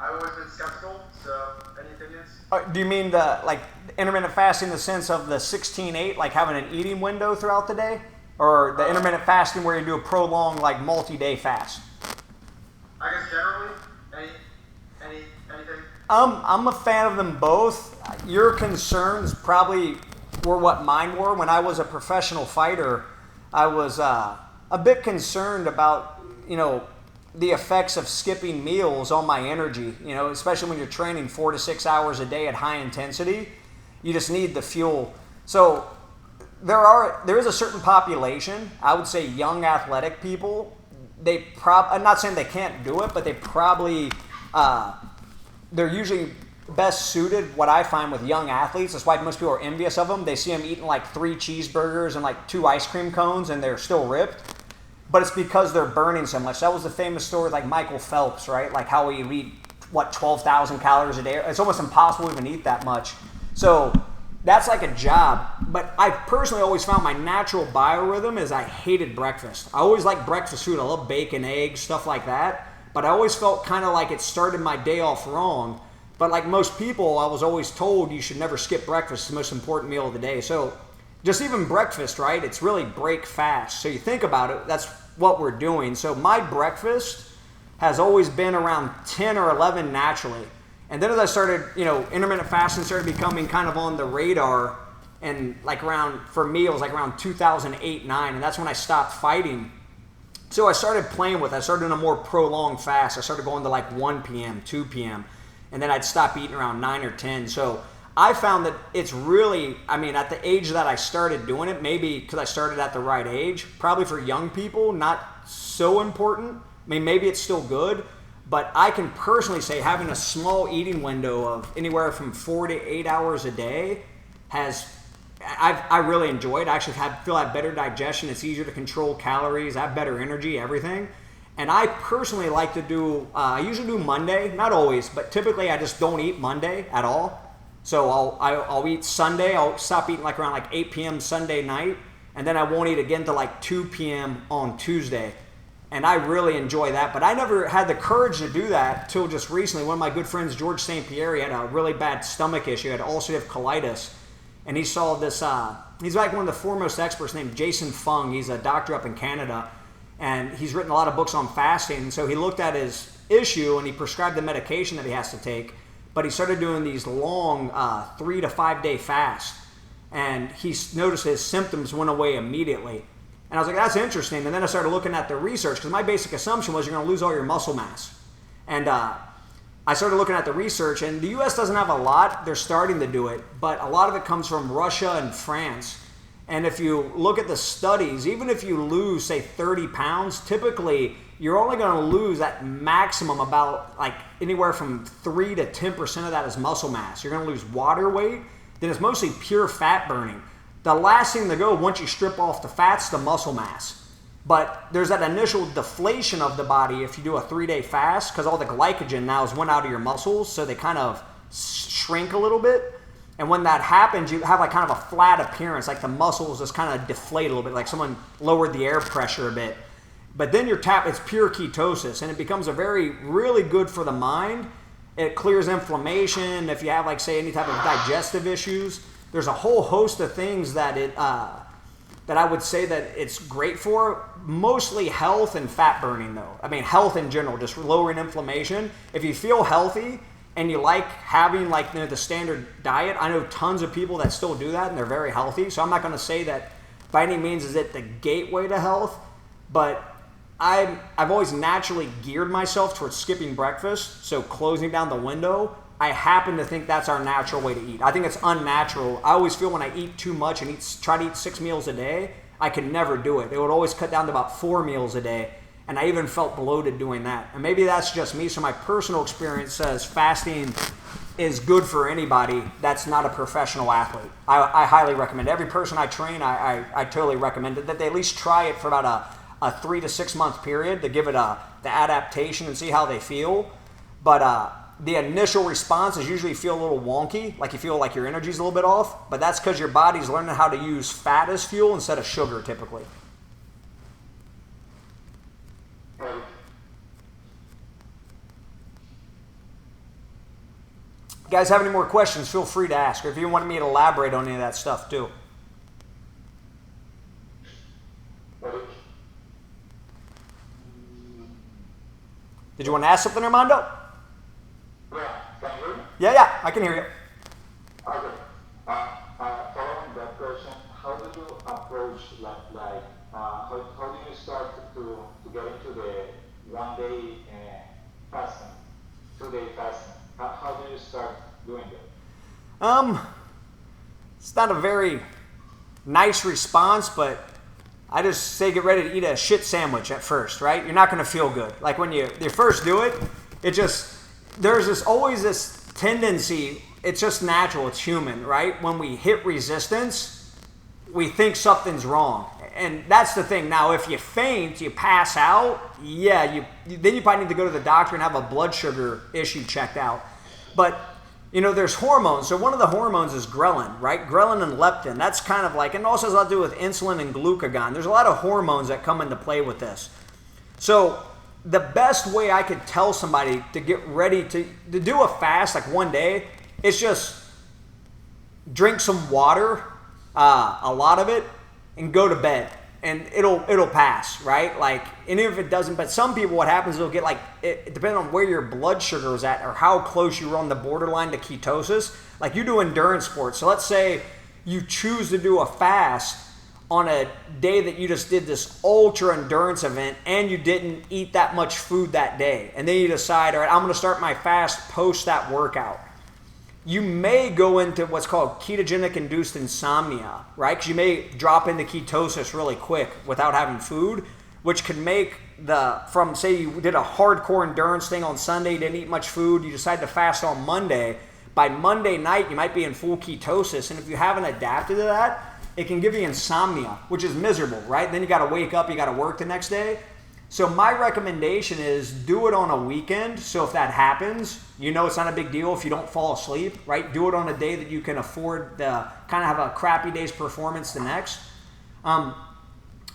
I've always been skeptical. So, any opinions? Do you mean the intermittent fasting in the sense of the 16-8, like having an eating window throughout the day, or the intermittent fasting where you do a prolonged multi-day fast? I guess generally, anything. I'm a fan of them both. Your concerns probably were what mine were. When I was a professional fighter, I was a bit concerned about the effects of skipping meals on my energy. Especially when you're training 4 to 6 hours a day at high intensity, you just need the fuel. So there is a certain population, I would say young athletic people. I'm not saying they can't do it, but they probably they're usually best suited, what I find with young athletes. That's why most people are envious of them. They see them eating like 3 cheeseburgers and like 2 ice cream cones and they're still ripped. But it's because they're burning so much. That was the famous story with like Michael Phelps, right? Like how he eat, 12,000 calories a day. It's almost impossible to even eat that much. So that's like a job. But I personally always found my natural biorhythm is I hated breakfast. I always liked breakfast food. I love bacon, eggs, stuff like that. But I always felt kind of like it started my day off wrong. But like most people, I was always told you should never skip breakfast. It's the most important meal of the day. So just even breakfast, right? It's really break fast. So you think about it, that's what we're doing. So my breakfast has always been around 10 or 11 naturally. And then as I started, intermittent fasting started becoming kind of on the radar. And like for me, it was like around 2008, 9. And that's when I stopped fighting. So I started playing with it. I started doing a more prolonged fast. I started going to like 1 p.m., 2 p.m. And then I'd stop eating around 9 or 10. So I found that it's really, at the age that I started doing it, maybe because I started at the right age, probably for young people, not so important. Maybe it's still good, but I can personally say having a small eating window of anywhere from 4 to 8 hours a day I really enjoy it. I actually feel I have better digestion. It's easier to control calories. I have better energy, everything. And I personally like to do, I usually do Monday, not always, but typically I just don't eat Monday at all. So I'll eat Sunday. I'll stop eating around 8 p.m. Sunday night, and then I won't eat again till 2 p.m. on Tuesday. And I really enjoy that. But I never had the courage to do that till just recently. One of my good friends, George St. Pierre, he had a really bad stomach issue. He had ulcerative colitis. And he saw this, he's like one of the foremost experts named Jason Fung. He's a doctor up in Canada. And he's written a lot of books on fasting. And so he looked at his issue and he prescribed the medication that he has to take. But he started doing these long 3 to 5 day fasts. And he noticed his symptoms went away immediately. And I was like, that's interesting. And then I started looking at the research because my basic assumption was you're going to lose all your muscle mass. And I started looking at the research, and the U.S. doesn't have a lot. They're starting to do it. But a lot of it comes from Russia and France. And if you look at the studies, even if you lose, say, 30 pounds, typically you're only going to lose that maximum about anywhere from 3 to 10% of that is muscle mass. You're going to lose water weight. Then it's mostly pure fat burning. The last thing to go once you strip off the fat's the muscle mass. But there's that initial deflation of the body if you do a 3-day fast because all the glycogen now is went out of your muscles, so they kind of shrink a little bit. And when that happens, you have kind of a flat appearance, like the muscles just kind of deflate a little bit, like someone lowered the air pressure a bit. But then it's pure ketosis, and it becomes really good for the mind. It clears inflammation. If you have, say, any type of digestive issues, there's a whole host of things that that I would say that it's great for. Mostly health and fat burning, though. Health in general, just lowering inflammation. If you feel healthy and you like having the standard diet, I know tons of people that still do that and they're very healthy. So I'm not going to say that by any means is it the gateway to health, but I've always naturally geared myself towards skipping breakfast, so closing down the window. I happen to think that's our natural way to eat. I think it's unnatural. I always feel when I eat too much and try to eat 6 meals a day, I could never do it. It would always cut down to about 4 meals a day, and I even felt bloated doing that. And maybe that's just me, so my personal experience says fasting is good for anybody that's not a professional athlete. I highly recommend it. Every person I train, I totally recommend it, that they at least try it for about a 3 to 6 month period to give it the adaptation and see how they feel. But the initial response is usually feel a little wonky, like you feel like your energy's a little bit off, but that's because your body's learning how to use fat as fuel instead of sugar typically. If you guys have any more questions, feel free to ask, or if you want me to elaborate on any of that stuff too. Did you want to ask something, Armando? Yeah, can you hear me? Yeah, I can hear you. Okay. Following that question, how do you approach how do you start to get into the 1 day fasting, 2 day fasting? How do you start doing that? It's not a very nice response, but I just say get ready to eat a shit sandwich at first, right? You're not going to feel good. Like when you first do it, there's always this tendency, it's just natural, it's human, right? When we hit resistance, we think something's wrong. And that's the thing. Now, if you faint, you pass out, yeah, then you probably need to go to the doctor and have a blood sugar issue checked out. But, you know, there's hormones. So one of the hormones is ghrelin, right? Ghrelin and leptin. That's kind of like, and also has a lot to do with insulin and glucagon. There's a lot of hormones that come into play with this. So the best way I could tell somebody to get ready to do a fast, like one day, is just drink some water, a lot of it, and go to bed, and it'll pass, right? Like, and if it doesn't, but some people, what happens, they'll get like, it depending on where your blood sugar is at or how close you were on the borderline to ketosis. Like, you do endurance sports, so let's say you choose to do a fast on a day that you just did this ultra endurance event and you didn't eat that much food that day, and then you decide, all right, I'm going to start my fast post that workout. You may go into what's called ketogenic induced insomnia, right? Because you may drop into ketosis really quick without having food, which can make from say you did a hardcore endurance thing on Sunday, you didn't eat much food, you decide to fast on Monday. By Monday night, you might be in full ketosis. And if you haven't adapted to that, it can give you insomnia, which is miserable, right? Then you got to wake up, you got to work the next day. So my recommendation is do it on a weekend. So if that happens, you know it's not a big deal if you don't fall asleep, right? Do it on a day that you can afford to kind of have a crappy day's performance the next.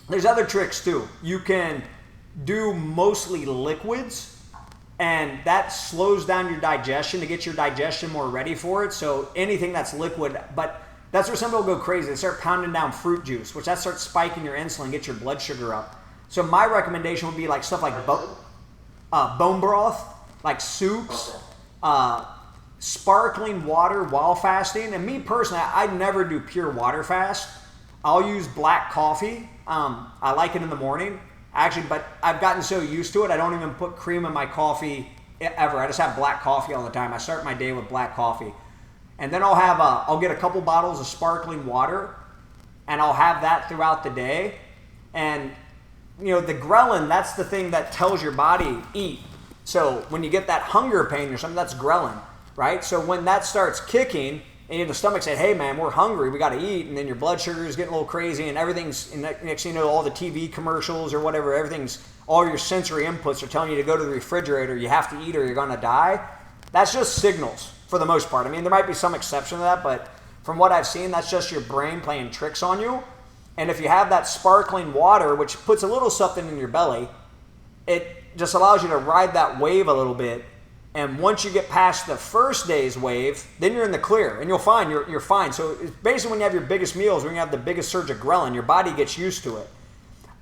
There's other tricks too. You can do mostly liquids, and that slows down your digestion to get your digestion more ready for it. So anything that's liquid, but that's where some people go crazy. They start pounding down fruit juice, which that starts spiking your insulin, get your blood sugar up. So my recommendation would be like stuff like bone broth, like soups, sparkling water while fasting. And me personally, I never do pure water fast. I'll use black coffee. I like it in the morning, actually, but I've gotten so used to it, I don't even put cream in my coffee ever. I just have black coffee all the time. I start my day with black coffee. And then I'll get a couple bottles of sparkling water, and I'll have that throughout the day. And you know, the ghrelin, that's the thing that tells your body eat. So when you get that hunger pain or something, that's ghrelin, right? So when that starts kicking and the stomach says, hey man, we're hungry, we got to eat, and then your blood sugar is getting a little crazy and everything's, and next thing you know, all the TV commercials or whatever, all your sensory inputs are telling you to go to the refrigerator, you have to eat or you're going to die. That's just signals for the most part. I mean, there might be some exception to that, but from what I've seen, that's just your brain playing tricks on you. And if you have that sparkling water, which puts a little something in your belly, it just allows you to ride that wave a little bit. And once you get past the first day's wave, then you're in the clear, and you'll find you're fine. So it's basically when you have your biggest meals, when you have the biggest surge of ghrelin, your body gets used to it.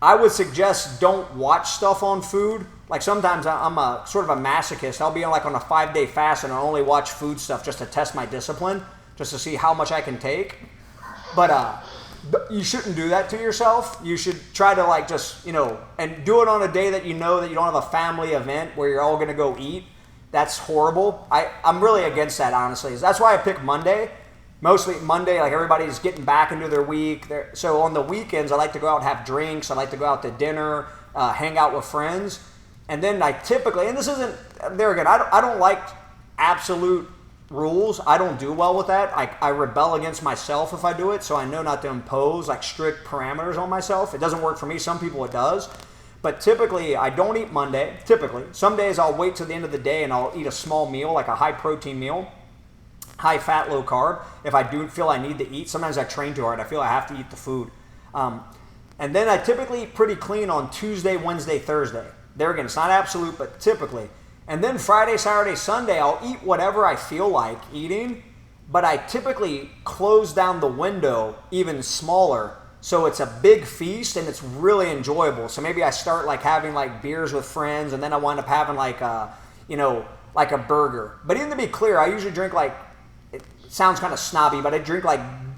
I would suggest don't watch stuff on food. Like sometimes I'm a sort of a masochist. I'll be on a 5-day fast and I'll only watch food stuff just to test my discipline, just to see how much I can take. But you shouldn't do that to yourself. You should try to just, and do it on a day that you know that you don't have a family event where you're all going to go eat. That's horrible. I'm really against that, honestly. That's why I pick Monday. Mostly Monday, like everybody's getting back into their week. So on the weekends, I like to go out and have drinks. I like to go out to dinner, hang out with friends. And then I typically, and this isn't, there again, I don't like absolute rules. I don't do well with that. I rebel against myself if I do it, so I know not to impose strict parameters on myself. It doesn't work for me. Some people it does. But typically, I don't eat Monday. Typically. Some days I'll wait till the end of the day and I'll eat a small meal, like a high-protein meal, high-fat, low-carb, if I do feel I need to eat. Sometimes I train too hard. I feel I have to eat the food. And then I typically eat pretty clean on Tuesday, Wednesday, Thursday. There again, it's not absolute, but typically. And then Friday, Saturday, Sunday, I'll eat whatever I feel like eating, but I typically close down the window even smaller, so it's a big feast and it's really enjoyable. So maybe I start having beers with friends, and then I wind up having a burger. But even to be clear, I usually drink it sounds kind of snobby, but I drink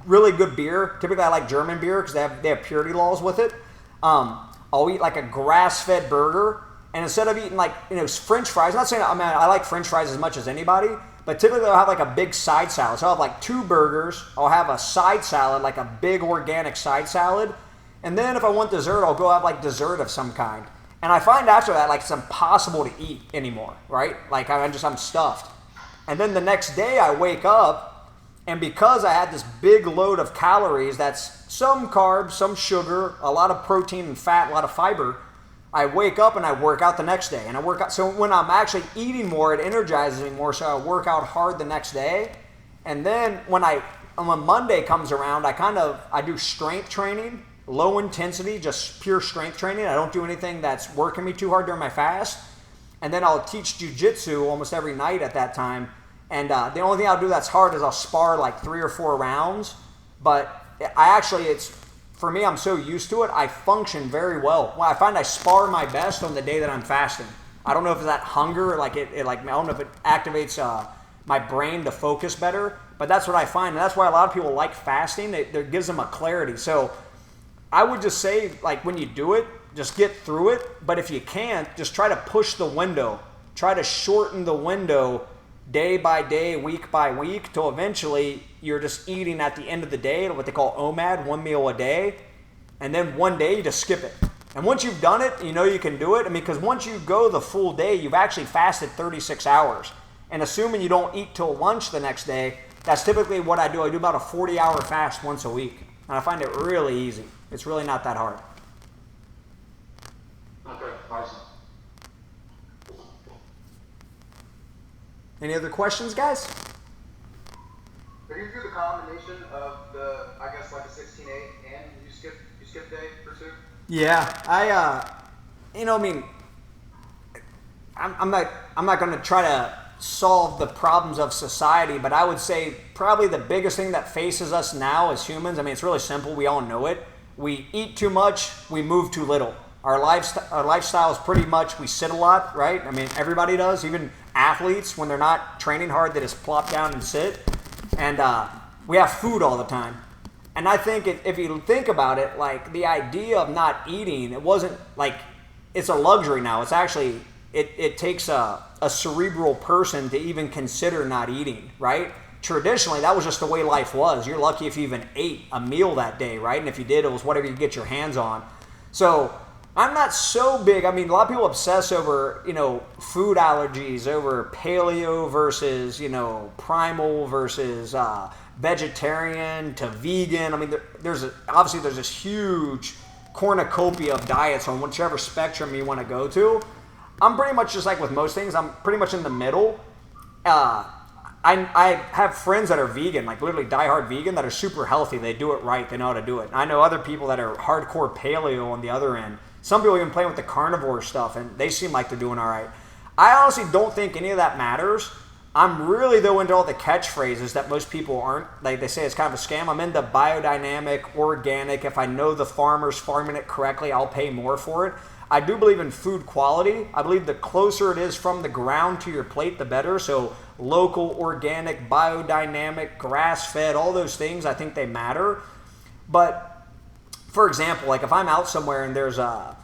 really good beer. Typically I like German beer because they have purity laws with it. I'll eat a grass-fed burger. And instead of eating French fries, I'm not saying I like French fries as much as anybody, but typically I'll have a big side salad. So I'll have 2 burgers, I'll have a side salad, a big organic side salad, and then if I want dessert, I'll go have dessert of some kind. And I find after that it's impossible to eat anymore, right? I'm stuffed. And then the next day I wake up, and because I had this big load of calories, that's some carbs, some sugar, a lot of protein and fat, a lot of fiber, I wake up and I work out the next day. And I work out. So when I'm actually eating more, it energizes me more. So I work out hard the next day. And then when Monday comes around, I do strength training, low intensity, just pure strength training. I don't do anything that's working me too hard during my fast. And then I'll teach jujitsu almost every night at that time. And the only thing I'll do that's hard is I'll spar like 3 or 4 rounds. But for me, I'm so used to it, I function very well. Well, I find I spar my best on the day that I'm fasting. I don't know if it's that hunger, I don't know if it activates my brain to focus better, but that's what I find. And that's why a lot of people like fasting. It gives them a clarity. So I would just say, like, when you do it, just get through it. But if you can't, just try to push the window. Try to shorten the window day by day, week by week, till eventually you're just eating at the end of the day, what they call OMAD, 1 meal a day. And then one day you just skip it. And once you've done it, you know you can do it. Because once you go the full day, you've actually fasted 36 hours. And assuming you don't eat till lunch the next day, that's typically what I do. I do about a 40-hour fast once a week. And I find it really easy. It's really not that hard. Okay, awesome. Any other questions, guys? Can you do the combination of the, I guess, like a 16-8 and you skip day or two? Yeah, I'm not going to try to solve the problems of society, but I would say probably the biggest thing that faces us now as humans, it's really simple. We all know it. We eat too much, we move too little. Our lifestyle is pretty much, we sit a lot, right? Everybody does, even athletes, when they're not training hard, they just plop down and sit. And we have food all the time. And I think if you think about it, like the idea of not eating, it wasn't like, it's a luxury now. It's actually, it takes a cerebral person to even consider not eating, right? Traditionally, that was just the way life was. You're lucky if you even ate a meal that day, right? And if you did, it was whatever you get your hands on. So I'm not so big. A lot of people obsess over, food allergies, over paleo versus, primal versus vegetarian to vegan. There's this huge cornucopia of diets on whichever spectrum you want to go to. I'm pretty much just like with most things. I'm pretty much in the middle. I have friends that are vegan, like literally diehard vegan, that are super healthy. They do it right. They know how to do it. I know other people that are hardcore paleo on the other end. Some people even play with the carnivore stuff, and they seem like they're doing all right. I honestly don't think any of that matters. I'm really, though, into all the catchphrases that most people aren't. Like they say it's kind of a scam. I'm into biodynamic, organic. If I know the farmer's farming it correctly, I'll pay more for it. I do believe in food quality. I believe the closer it is from the ground to your plate, the better. So local, organic, biodynamic, grass-fed, all those things, I think they matter. But for example, like if I'm out somewhere and there's a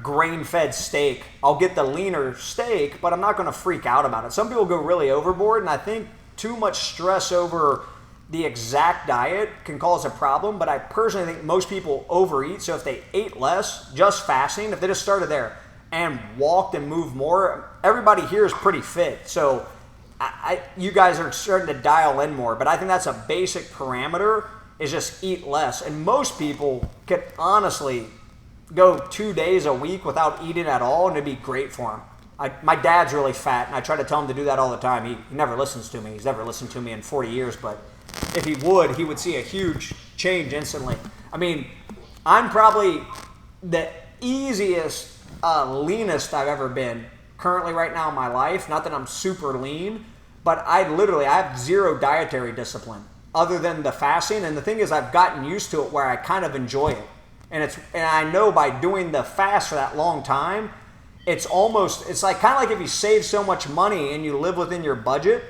grain-fed steak, I'll get the leaner steak, but I'm not going to freak out about it. Some people go really overboard, and I think too much stress over the exact diet can cause a problem, but I personally think most people overeat. So if they ate less, just fasting, if they just started there and walked and moved more, everybody here is pretty fit. So you guys are starting to dial in more, but I think that's a basic parameter, is just eat less. And most people could honestly go 2 days a week without eating at all, and it'd be great for them. My dad's really fat, and I try to tell him to do that all the time. He never listens to me. He's never listened to me in 40 years, but if he would see a huge change instantly. I'm probably the easiest, leanest I've ever been currently right now in my life. Not that I'm super lean, but I have zero dietary discipline other than the fasting. And the thing is, I've gotten used to it where I kind of enjoy it. And I know by doing the fast for that long time, it's like kind of like if you save so much money and you live within your budget,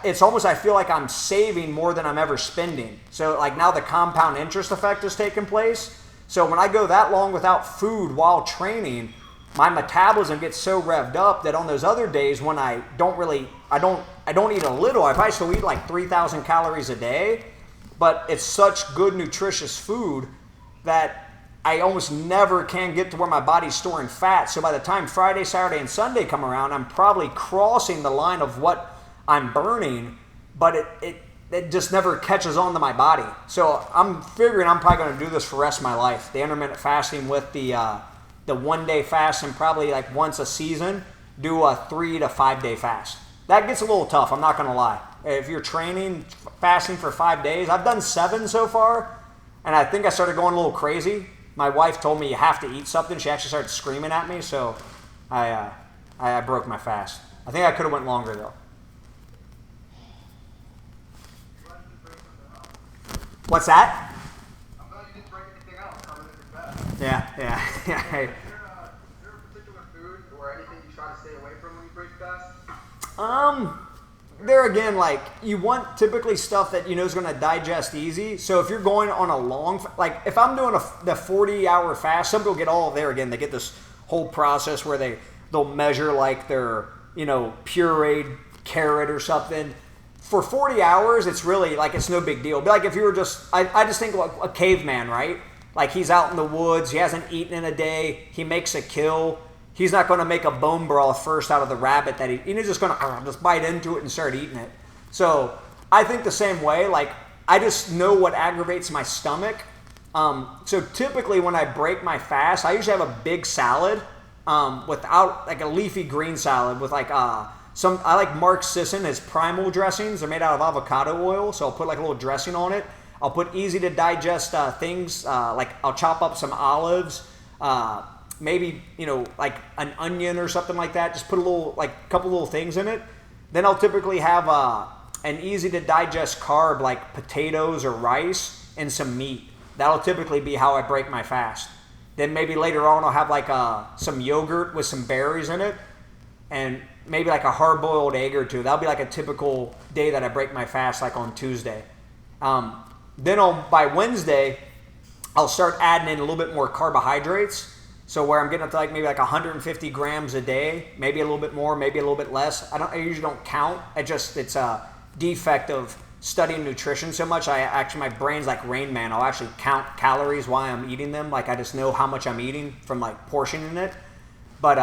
it's almost, I feel like I'm saving more than I'm ever spending. So like now the compound interest effect has taken place. So when I go that long without food while training, my metabolism gets so revved up that on those other days when I don't eat a little, I probably still eat like 3,000 calories a day, but it's such good nutritious food that I almost never can get to where my body's storing fat. So by the time Friday, Saturday, and Sunday come around, I'm probably crossing the line of what I'm burning, but it just never catches on to my body. So I'm figuring I'm probably going to do this for the rest of my life. The intermittent fasting with the 1 day fast, and probably like once a season, do a 3 to 5 day fast. That gets a little tough, I'm not going to lie. If you're training, fasting for 5 days, I've done 7 so far, and I think I started going a little crazy. My wife told me you have to eat something. She actually started screaming at me, so I broke my fast. I think I could have went longer though. What's that? I'm glad you didn't break anything else other than your fast. Yeah. Is there a particular food or anything you try to stay away from when you break fast? There again, like, you want typically stuff that you know is going to digest easy. So if you're going on a long, like if I'm doing the 40-hour fast, some people get all there again. They get this whole process where they'll measure like their, pureed carrot or something. For 40 hours, it's really like it's no big deal. But like if you were just, I just think like a caveman, right? Like he's out in the woods, he hasn't eaten in a day, he makes a kill. He's not going to make a bone broth first out of the rabbit that he's just going to just bite into it and start eating it. So I think the same way. Like I just know what aggravates my stomach. So typically when I break my fast, I usually have a big salad without like a leafy green salad with like I like Mark Sisson, his primal dressings. They're made out of avocado oil, so I'll put like a little dressing on it. I'll put easy to digest things like I'll chop up some olives. Maybe, like an onion or something like that. Just put a couple little things in it. Then I'll typically have an easy to digest carb like potatoes or rice and some meat. That'll typically be how I break my fast. Then maybe later on I'll have like some yogurt with some berries in it, and maybe like a hard-boiled egg or two. That'll be like a typical day that I break my fast, like on Tuesday. Then by Wednesday, I'll start adding in a little bit more carbohydrates. So where I'm getting up to like maybe like 150 grams a day, maybe a little bit more, maybe a little bit less. I usually don't count. It's a defect of studying nutrition so much. My brain's like Rain Man. I'll actually count calories while I'm eating them. Like I just know how much I'm eating from like portioning it. But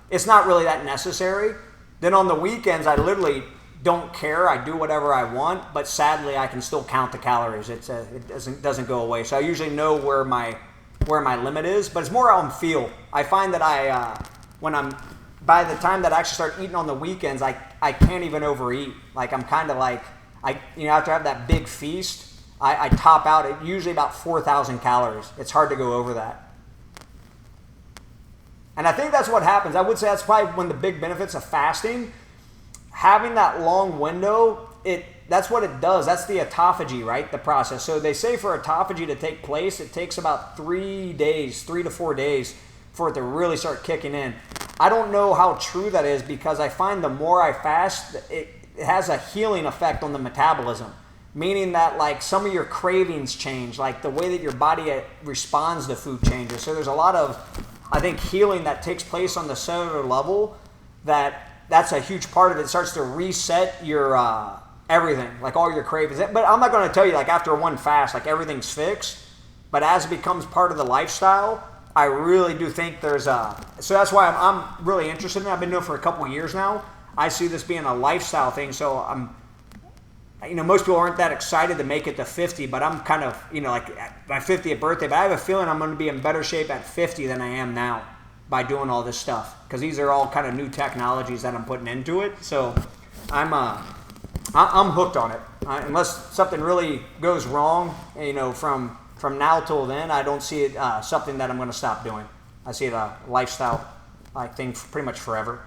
it's not really that necessary. Then on the weekends, I literally don't care. I do whatever I want, but sadly I can still count the calories. It doesn't go away. So I usually know where my limit is, but it's more on feel. I find that by the time that I actually start eating on the weekends, I can't even overeat. Like I'm kind of like, after I have that big feast, I top out at usually about 4,000 calories. It's hard to go over that. And I think that's what happens. I would say that's probably one of the big benefits of fasting. Having that long window, that's what it does. That's the autophagy, right? The process. So they say for autophagy to take place, it takes about 3 to 4 days for it to really start kicking in. I don't know how true that is because I find the more I fast, it has a healing effect on the metabolism. Meaning that like some of your cravings change, like the way that your body responds to food changes. So there's a lot of, I think, healing that takes place on the cellular level that's a huge part of it. It starts to reset your everything, like all your cravings. But I'm not going to tell you like after one fast, like everything's fixed. But as it becomes part of the lifestyle, I really do think so that's why I'm really interested in it. I've been doing it for a couple years now. I see this being a lifestyle thing. So most people aren't that excited to make it to 50, but I'm kind of, like at my 50th birthday, but I have a feeling I'm going to be in better shape at 50 than I am now by doing all this stuff. Because these are all kind of new technologies that I'm putting into it. So I'm hooked on it. Unless something really goes wrong, from now till then, I don't see it something that I'm going to stop doing. I see it a lifestyle thing pretty much forever.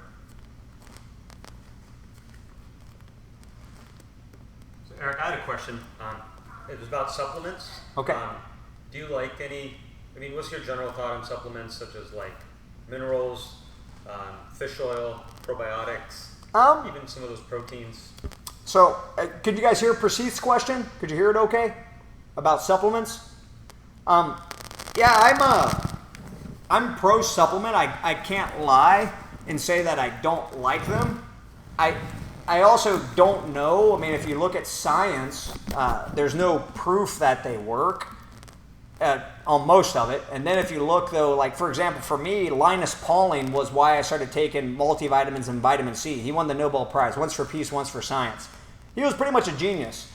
So Eric, I had a question. It was about supplements. Okay. Do you like what's your general thought on supplements such as like minerals, fish oil, probiotics, even some of those proteins? So, could you guys hear Prasith's question? Could you hear it okay? About supplements? I'm pro supplement. I can't lie and say that I don't like them. I also don't know. If you look at science, there's no proof that they work. on most of it. And then if you look though, like for example, for me, Linus Pauling was why I started taking multivitamins and vitamin C. He won the Nobel Prize, once for peace, once for science. He was pretty much a genius.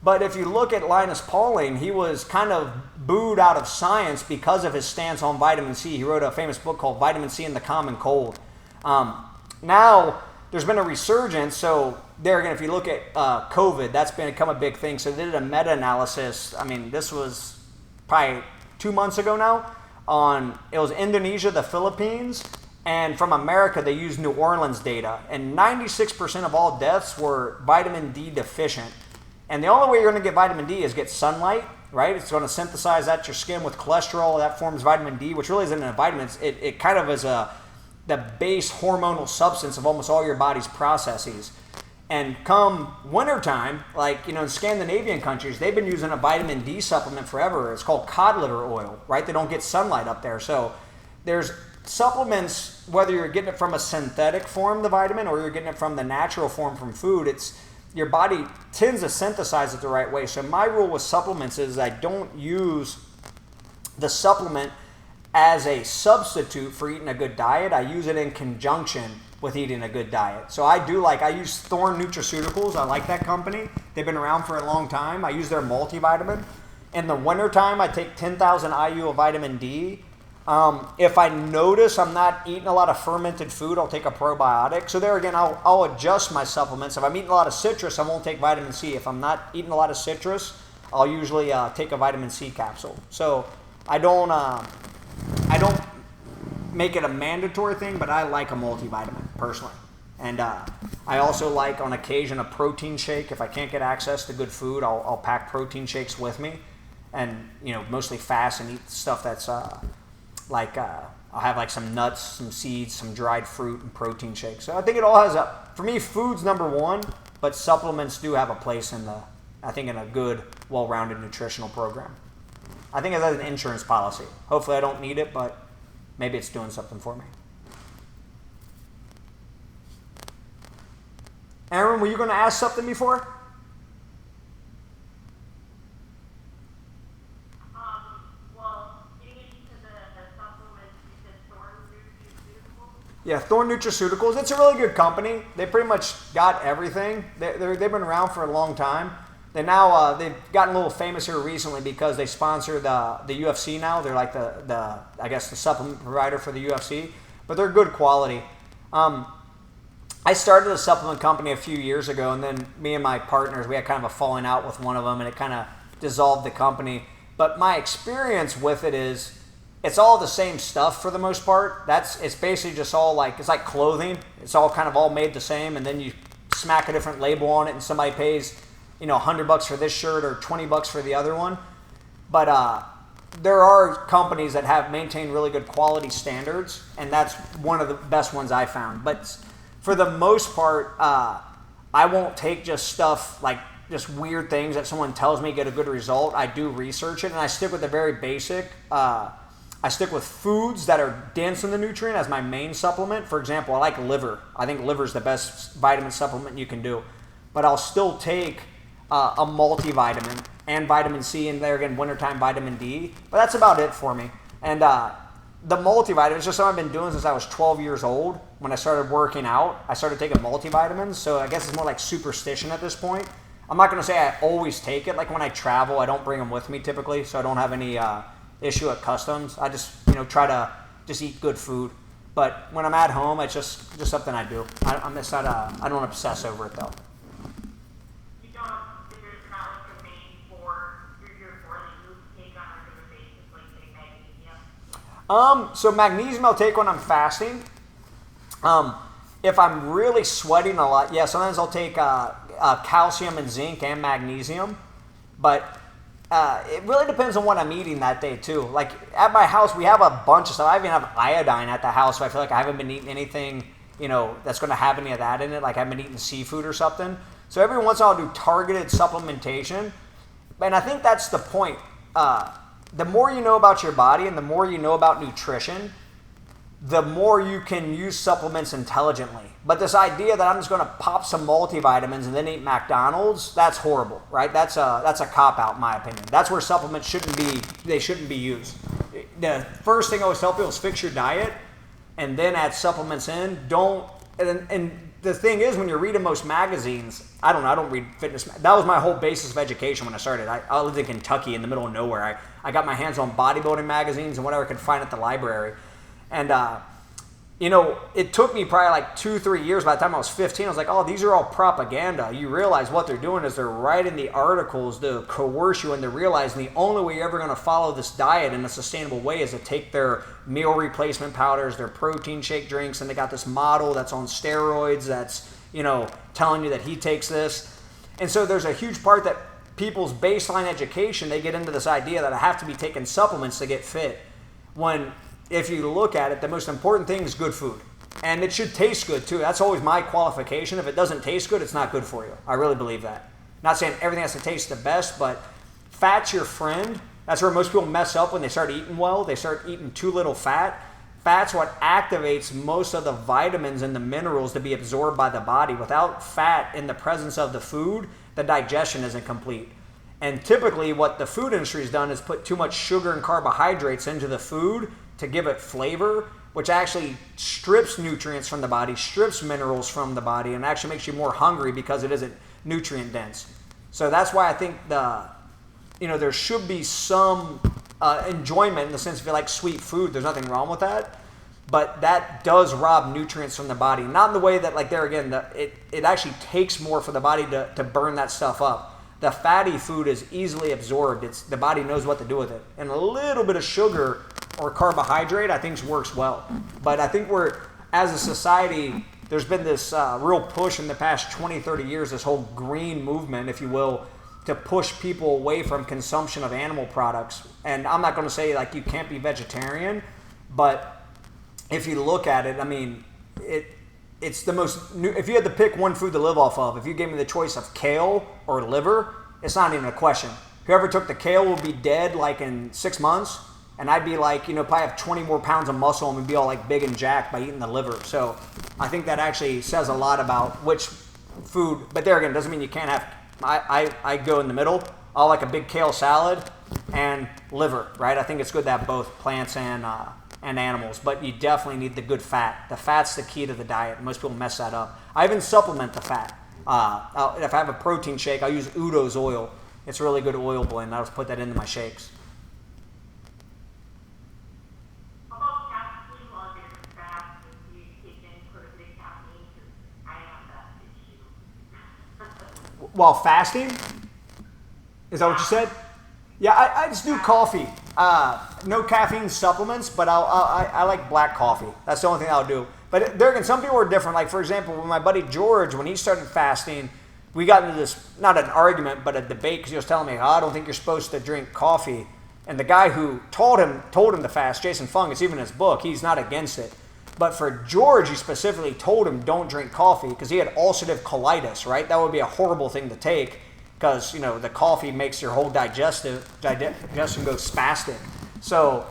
But if you look at Linus Pauling, he was kind of booed out of science because of his stance on vitamin C. He wrote a famous book called Vitamin C and the Common Cold. Now, there's been a resurgence. So there again, if you look at COVID, that's become a big thing. So they did a meta-analysis. I mean, this was probably 2 months ago now. It was Indonesia, the Philippines, and from America, they used New Orleans data. And 96% of all deaths were vitamin D deficient. And the only way you're going to get vitamin D is get sunlight, right? It's going to synthesize at your skin with cholesterol. That forms vitamin D, which really isn't a vitamin. It kind of is the base hormonal substance of almost all your body's processes. And come wintertime, like, in Scandinavian countries, they've been using a vitamin D supplement forever. It's called cod liver oil, right? They don't get sunlight up there. So there's supplements, whether you're getting it from a synthetic form, the vitamin, or you're getting it from the natural form from food, your body tends to synthesize it the right way. So my rule with supplements is I don't use the supplement as a substitute for eating a good diet. I use it in conjunction with eating a good diet. So I use Thorne Nutraceuticals. I like that company. They've been around for a long time. I use their multivitamin. In the wintertime, I take 10,000 IU of vitamin D. If I notice I'm not eating a lot of fermented food, I'll take a probiotic. So there again, I'll adjust my supplements. If I'm eating a lot of citrus, I won't take vitamin C. If I'm not eating a lot of citrus, I'll usually take a vitamin C capsule. So I don't make it a mandatory thing, but I like a multivitamin personally. And I also like on occasion a protein shake. If I can't get access to good food, I'll pack protein shakes with me, and mostly fast and eat stuff that's I'll have like some nuts, some seeds, some dried fruit, and protein shakes. So I think it all has for me, food's number one, but supplements do have a place in a good, well-rounded nutritional program. I think it's an insurance policy. Hopefully I don't need it, but maybe it's doing something for me. Aaron, were you going to ask something before? Yeah, Thorne Nutraceuticals. It's a really good company. They pretty much got everything. They've been around for a long time. They've gotten a little famous here recently because they sponsor the UFC now. They're like the supplement provider for the UFC, but they're good quality. I started a supplement company a few years ago, and then me and my partners, we had kind of a falling out with one of them, and it kind of dissolved the company. But my experience with it is, it's all the same stuff for the most part. It's basically just all it's like clothing. It's all kind of all made the same, and then you smack a different label on it, and somebody pays, $100 for this shirt or $20 for the other one. But there are companies that have maintained really good quality standards, and that's one of the best ones I found. But for the most part, I won't take just stuff like just weird things that someone tells me get a good result. I do research it, and I stick with the very basic. I stick with foods that are dense in the nutrient as my main supplement. For example, I like liver. I think liver is the best vitamin supplement you can do. But I'll still take a multivitamin and vitamin C, and there again, wintertime vitamin D. But that's about it for me. And the multivitamin is just something I've been doing since I was 12 years old. When I started working out, I started taking multivitamins. So I guess it's more like superstition at this point. I'm not going to say I always take it. Like when I travel, I don't bring them with me typically, so I don't have any issue at customs. I just try to just eat good food. But when I'm at home, it's just something I do. I don't obsess over it though. You don't, there's not like a main for your that you take on a regular basis, like say magnesium? So magnesium I'll take when I'm fasting. If I'm really sweating a lot, yeah, sometimes I'll take calcium and zinc and magnesium. But it really depends on what I'm eating that day too. Like at my house, we have a bunch of stuff. I even have iodine at the house, so I feel like I haven't been eating anything, that's going to have any of that in it. Like I've been eating seafood or something. So every once in a while I'll do targeted supplementation. And I think that's the point. The more you know about your body and the more you know about nutrition, the more you can use supplements intelligently. But this idea that I'm just going to pop some multivitamins and then eat McDonald's, that's horrible, right? That's a cop-out, in my opinion. That's where supplements shouldn't be used. The first thing I always tell people is fix your diet and then add supplements in. And the thing is, when you're reading most magazines, I don't read fitness. That was my whole basis of education when I started. I lived in Kentucky in the middle of nowhere. I got my hands on bodybuilding magazines and whatever I could find at the library. And, it took me probably like 2-3 years. By the time I was 15, I was like, oh, these are all propaganda. You realize what they're doing is they're writing the articles to coerce you into realizing the only way you're ever going to follow this diet in a sustainable way is to take their meal replacement powders, their protein shake drinks, and they got this model that's on steroids that's, telling you that he takes this. And so there's a huge part that people's baseline education, they get into this idea that I have to be taking supplements to get fit. When if you look at it, the most important thing is good food. And it should taste good too. That's always my qualification. If it doesn't taste good, it's not good for you. I really believe that. Not saying everything has to taste the best, but fat's your friend. That's where most people mess up when they start eating well. They start eating too little fat. Fat's what activates most of the vitamins and the minerals to be absorbed by the body. Without fat in the presence of the food, the digestion isn't complete. And typically what the food industry has done is put too much sugar and carbohydrates into the food to give it flavor, which actually strips nutrients from the body, strips minerals from the body, and actually makes you more hungry because it isn't nutrient dense. So that's why I think there should be some enjoyment in the sense if you like sweet food, there's nothing wrong with that. But that does rob nutrients from the body. Not in the way that, it actually takes more for the body to burn that stuff up. The fatty food is easily absorbed. The body knows what to do with it. And a little bit of sugar or carbohydrate, I think works well. But I think as a society, there's been this real push in the past 20, 30 years, this whole green movement, if you will, to push people away from consumption of animal products. And I'm not going to say you can't be vegetarian, but if you look at it, I mean, it's the most, if you had to pick one food to live off of, if you gave me the choice of kale or liver, it's not even a question. Whoever took the kale will be dead in 6 months. And I'd be probably have 20 more pounds of muscle and be all big and jacked by eating the liver. So I think that actually says a lot about which food. But there again, doesn't mean you can't have. I go in the middle. I'll like a big kale salad and liver, right? I think it's good to have both plants and animals. But you definitely need the good fat. The fat's the key to the diet. Most people mess that up. I even supplement the fat. If I have a protein shake, I'll use Udo's oil. It's a really good oil blend. I'll just put that into my shakes. While fasting? Is that what you said? Yeah, I just do coffee. No caffeine supplements, but I like black coffee. That's the only thing I'll do. But there again, some people are different. Like, for example, when my buddy George, when he started fasting, we got into this, not an argument, but a debate, because he was telling me, I don't think you're supposed to drink coffee. And the guy who told him to fast, Jason Fung, it's even in his book, he's not against it. But for George, he specifically told him don't drink coffee because he had ulcerative colitis, right? That would be a horrible thing to take because, the coffee makes your whole digestion go spastic. So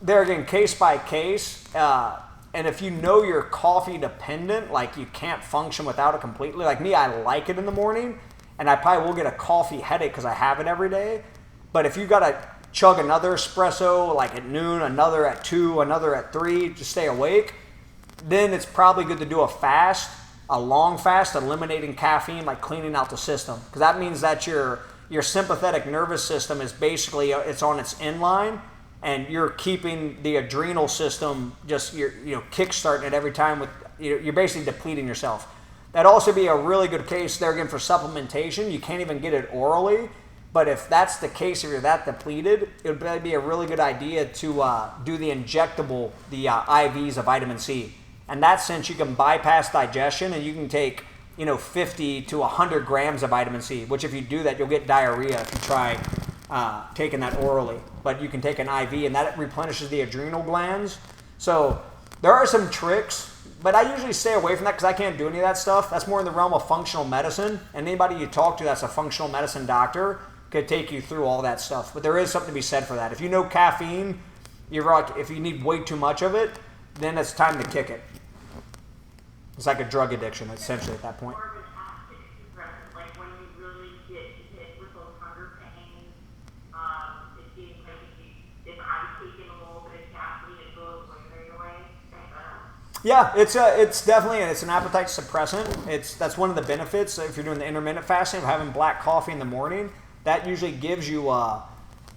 there again, case by case, and if you know you're coffee dependent, you can't function without it completely. Like me, I like it in the morning, and I probably will get a coffee headache because I have it every day. But if you got to chug another espresso at noon, another at 2, another at 3 to stay awake, then it's probably good to do a long fast, eliminating caffeine, cleaning out the system. Because that means that your sympathetic nervous system is basically, it's on its inline, and you're keeping the adrenal system you're kickstarting it every time you're basically depleting yourself. That'd also be a really good case there again for supplementation. You can't even get it orally. But if that's the case, if you're that depleted, it would be a really good idea to do the injectable, the IVs of vitamin C. In that sense, you can bypass digestion and you can take 50 to 100 grams of vitamin C, which if you do that, you'll get diarrhea if you try taking that orally. But you can take an IV and that replenishes the adrenal glands. So there are some tricks, but I usually stay away from that because I can't do any of that stuff. That's more in the realm of functional medicine. And anybody you talk to that's a functional medicine doctor could take you through all that stuff. But there is something to be said for that. If you know caffeine, if you need way too much of it, then it's time to kick it. It's like a drug addiction, essentially, at that point. More of an active suppressant, like when you really get hit with those hunger pains, it seems like if I've taken a little bit of caffeine, it goes way away. Yeah, it's definitely it's an appetite suppressant. That's one of the benefits if you're doing the intermittent fasting of having black coffee in the morning. That usually gives you a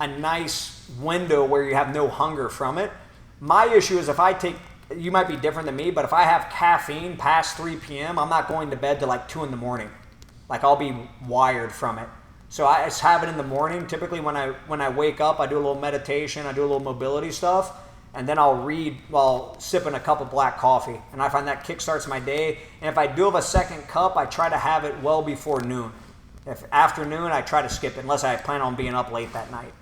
nice window where you have no hunger from it. My issue is if I take, you might be different than me, but if I have caffeine past 3 p.m., I'm not going to bed till like 2 in the morning. Like I'll be wired from it. So I just have it in the morning. Typically when I wake up, I do a little meditation, I do a little mobility stuff. And then I'll read while sipping a cup of black coffee. And I find that kickstarts my day. And if I do have a second cup, I try to have it well before noon. If afternoon, I try to skip it unless I plan on being up late that night.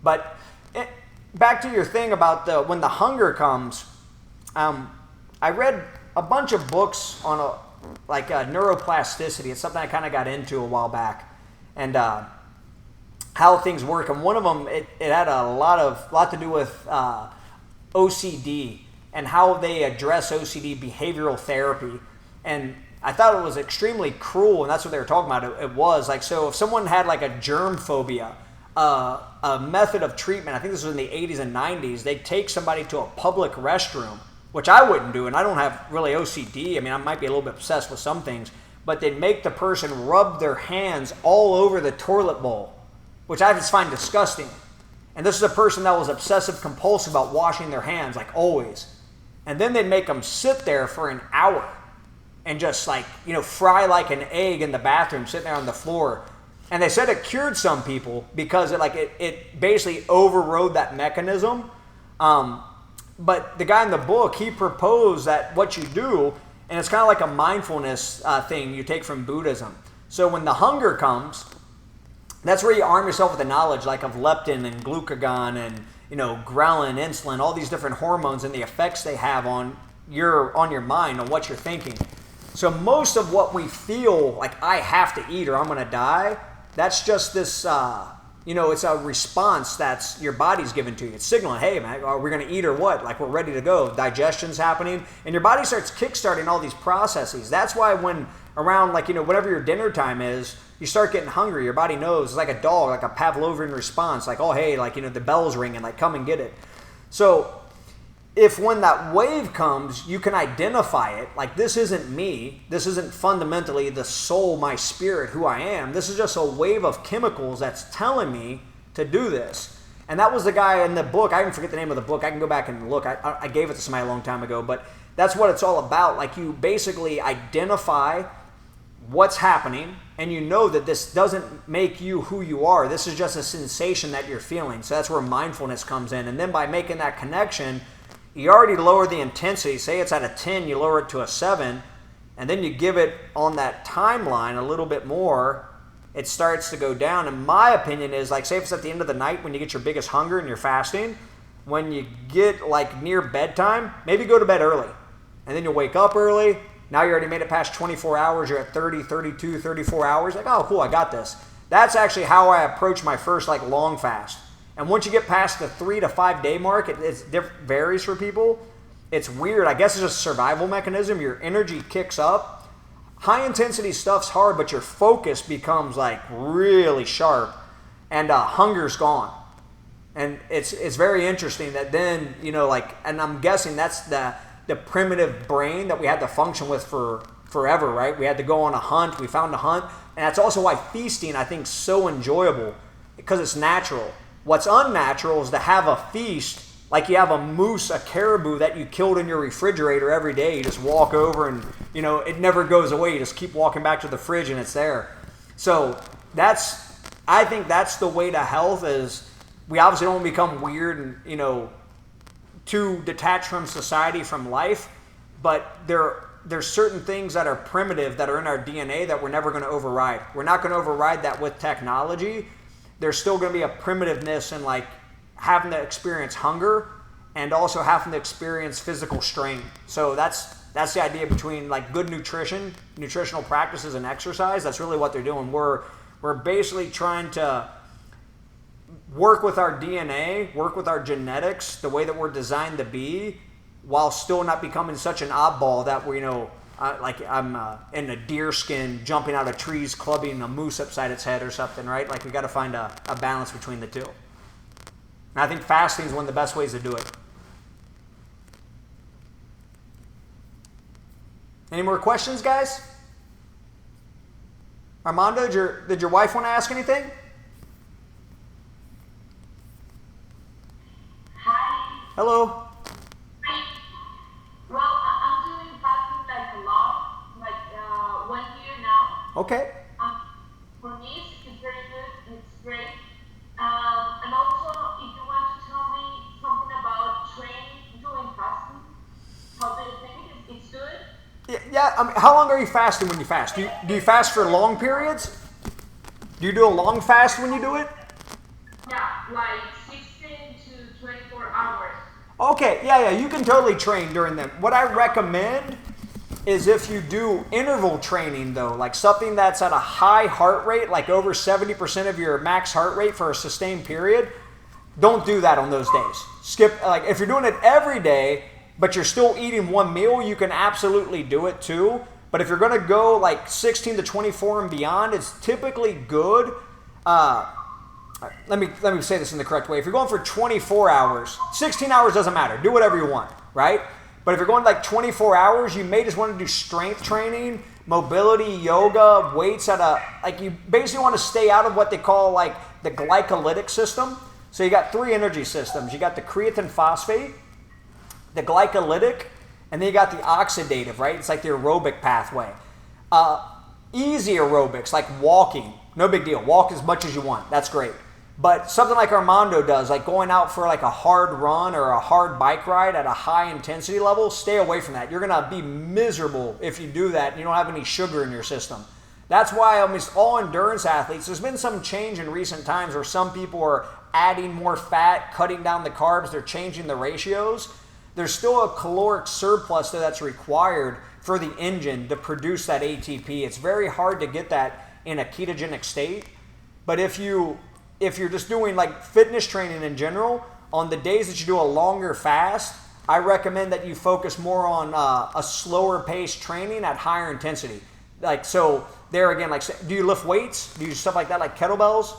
But back to your thing about when the hunger comes, I read a bunch of books on neuroplasticity. It's something I kind of got into a while back. And how things work, and one of them it had a lot to do with OCD and how they address OCD, behavioral therapy. And I thought it was extremely cruel, and that's what they were talking about. It was like, so if someone had like a germ phobia, a method of treatment, I think this was in the 80s and 90s, they'd take somebody to a public restroom, which I wouldn't do, and I don't have really OCD. I mean, I might be a little bit obsessed with some things, but they'd make the person rub their hands all over the toilet bowl, which I just find disgusting. And this is a person that was obsessive compulsive about washing their hands, like always. And then they'd make them sit there for an hour and just fry like an egg in the bathroom, sitting there on the floor. And they said it cured some people because it basically overrode that mechanism. But the guy in the book, he proposed that what you do, and it's kind of like a mindfulness thing you take from Buddhism. So when the hunger comes, that's where you arm yourself with the knowledge like of leptin and glucagon and ghrelin, insulin, all these different hormones and the effects they have on your mind, on what you're thinking. So most of what we feel like I have to eat or I'm going to die, that's just this, it's a response that's your body's given to you. It's signaling, hey man, are we going to eat or what? Like we're ready to go. Digestion's happening and your body starts kickstarting all these processes. That's why when around whatever your dinner time is, you start getting hungry. Your body knows. It's like a dog, like a Pavlovian response. Like, oh, hey, the bell's ringing. Like, come and get it. So if when that wave comes, you can identify it. Like, this isn't me. This isn't fundamentally the soul, my spirit, who I am. This is just a wave of chemicals that's telling me to do this. And that was the guy in the book. I even forget the name of the book. I can go back and look. I gave it to somebody a long time ago. But that's what it's all about. Like, you basically identify what's happening, and you know that this doesn't make you who you are. This is just a sensation that you're feeling. So that's where mindfulness comes in. And then by making that connection, you already lower the intensity. Say it's at a 10, you lower it to a 7, and then you give it on that timeline a little bit more, it starts to go down. And my opinion is, say if it's at the end of the night when you get your biggest hunger and you're fasting, when you get near bedtime, maybe go to bed early. And then you'll wake up early. Now you already made it past 24 hours. You're at 30, 32, 34 hours. Like, oh, cool, I got this. That's actually how I approach my first long fast. And once you get past the 3 to 5 day mark, it varies for people. It's weird. I guess it's just a survival mechanism. Your energy kicks up. High intensity stuff's hard, but your focus becomes really sharp, and hunger's gone. And it's very interesting that then, and I'm guessing that's the primitive brain that we had to function with for forever, right? We had to go on a hunt. We found a hunt. And that's also why feasting, I think, is so enjoyable, because it's natural. What's unnatural is to have a feast like you have a moose, a caribou that you killed in your refrigerator every day. You just walk over and, it never goes away. You just keep walking back to the fridge and it's there. So I think that's the way to health is we obviously don't become weird and, too detached from society, from life, but there's certain things that are primitive that are in our DNA that we're never going to override. We're not going to override that with technology. There's still going to be a primitiveness in having to experience hunger and also having to experience physical strain. So that's the idea between good nutrition, nutritional practices, and exercise. That's really what they're doing. We're basically trying to work with our DNA, work with our genetics, the way that we're designed to be, while still not becoming such an oddball that we're, like I'm in a deer skin jumping out of trees, clubbing a moose upside its head or something, right? Like we got to find a balance between the two. And I think fasting is one of the best ways to do it. Any more questions, guys? Armando, did your wife want to ask anything? Hi. Hello. Well, I'm doing fasting like a lot, like 1 year now. Okay. For me, it's very good. It's great. And also, if you want to tell me something about training, doing fasting, how do you think it's good? Yeah. I mean, how long are you fasting when you fast? Do you fast for long periods? Do you do a long fast when you do it? Yeah, like 16 to 24 hours. Okay, yeah, you can totally train during them. What I recommend is if you do interval training though, like something that's at a high heart rate, like over 70% of your max heart rate for a sustained period, don't do that on those days. Skip, like if you're doing it every day, but you're still eating one meal, you can absolutely do it too. But if you're gonna go like 16 to 24 and beyond, it's typically good. Let me say this in the correct way. If you're going for 24 hours, 16 hours doesn't matter. Do whatever you want, right? But if you're going like 24 hours, you may just want to do strength training, mobility, yoga, weights like you basically want to stay out of what they call like the glycolytic system. So you got 3 energy systems. You got the creatine phosphate, the glycolytic, and then you got the oxidative, right? It's like the aerobic pathway. Easy aerobics, like walking, no big deal. Walk as much as you want. That's great. But something like Armando does, like going out for like a hard run or a hard bike ride at a high intensity level, stay away from that. You're going to be miserable if you do that and you don't have any sugar in your system. That's why almost all endurance athletes, there's been some change in recent times where some people are adding more fat, cutting down the carbs, they're changing the ratios. There's still a caloric surplus that's required for the engine to produce that ATP. It's very hard to get that in a ketogenic state. But if you're just doing like fitness training in general, on the days that you do a longer fast, I recommend that you focus more on a slower paced training at higher intensity. Like, so there again, like, do you lift weights? Do you do stuff like that, like kettlebells?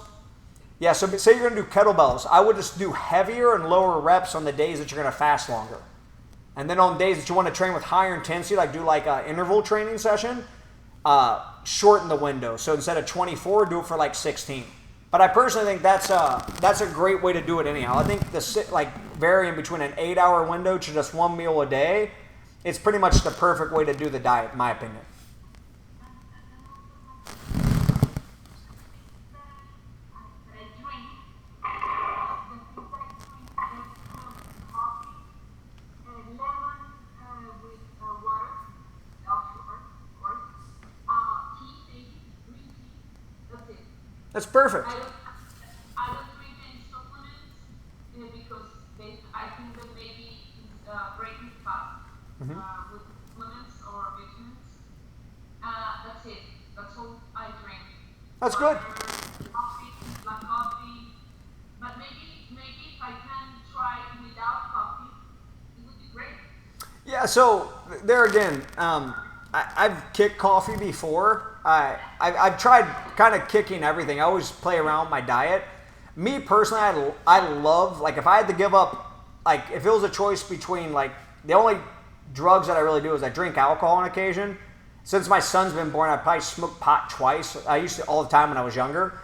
Yeah, so say you're gonna do kettlebells. I would just do heavier and lower reps on the days that you're gonna fast longer. And then on days that you want to train with higher intensity, like do like an interval training session, shorten the window. So instead of 24, do it for like 16. But I personally think that's a great way to do it anyhow. I think varying between an 8-hour window to just one meal a day, it's pretty much the perfect way to do the diet, in my opinion. That's perfect. I don't drink any supplements because I think that maybe breaking fast with supplements or vitamins. That's it. That's all I drink. That's good. Coffee, black coffee. But maybe if I can try without coffee, it would be great. Yeah. So there again, I've kicked coffee before. I've tried kind of kicking everything. I always play around with my diet. Me personally, I love, like if I had to give up, like if it was a choice between like, the only drugs that I really do is I drink alcohol on occasion. Since my son's been born, I probably smoked pot twice. I used to all the time when I was younger.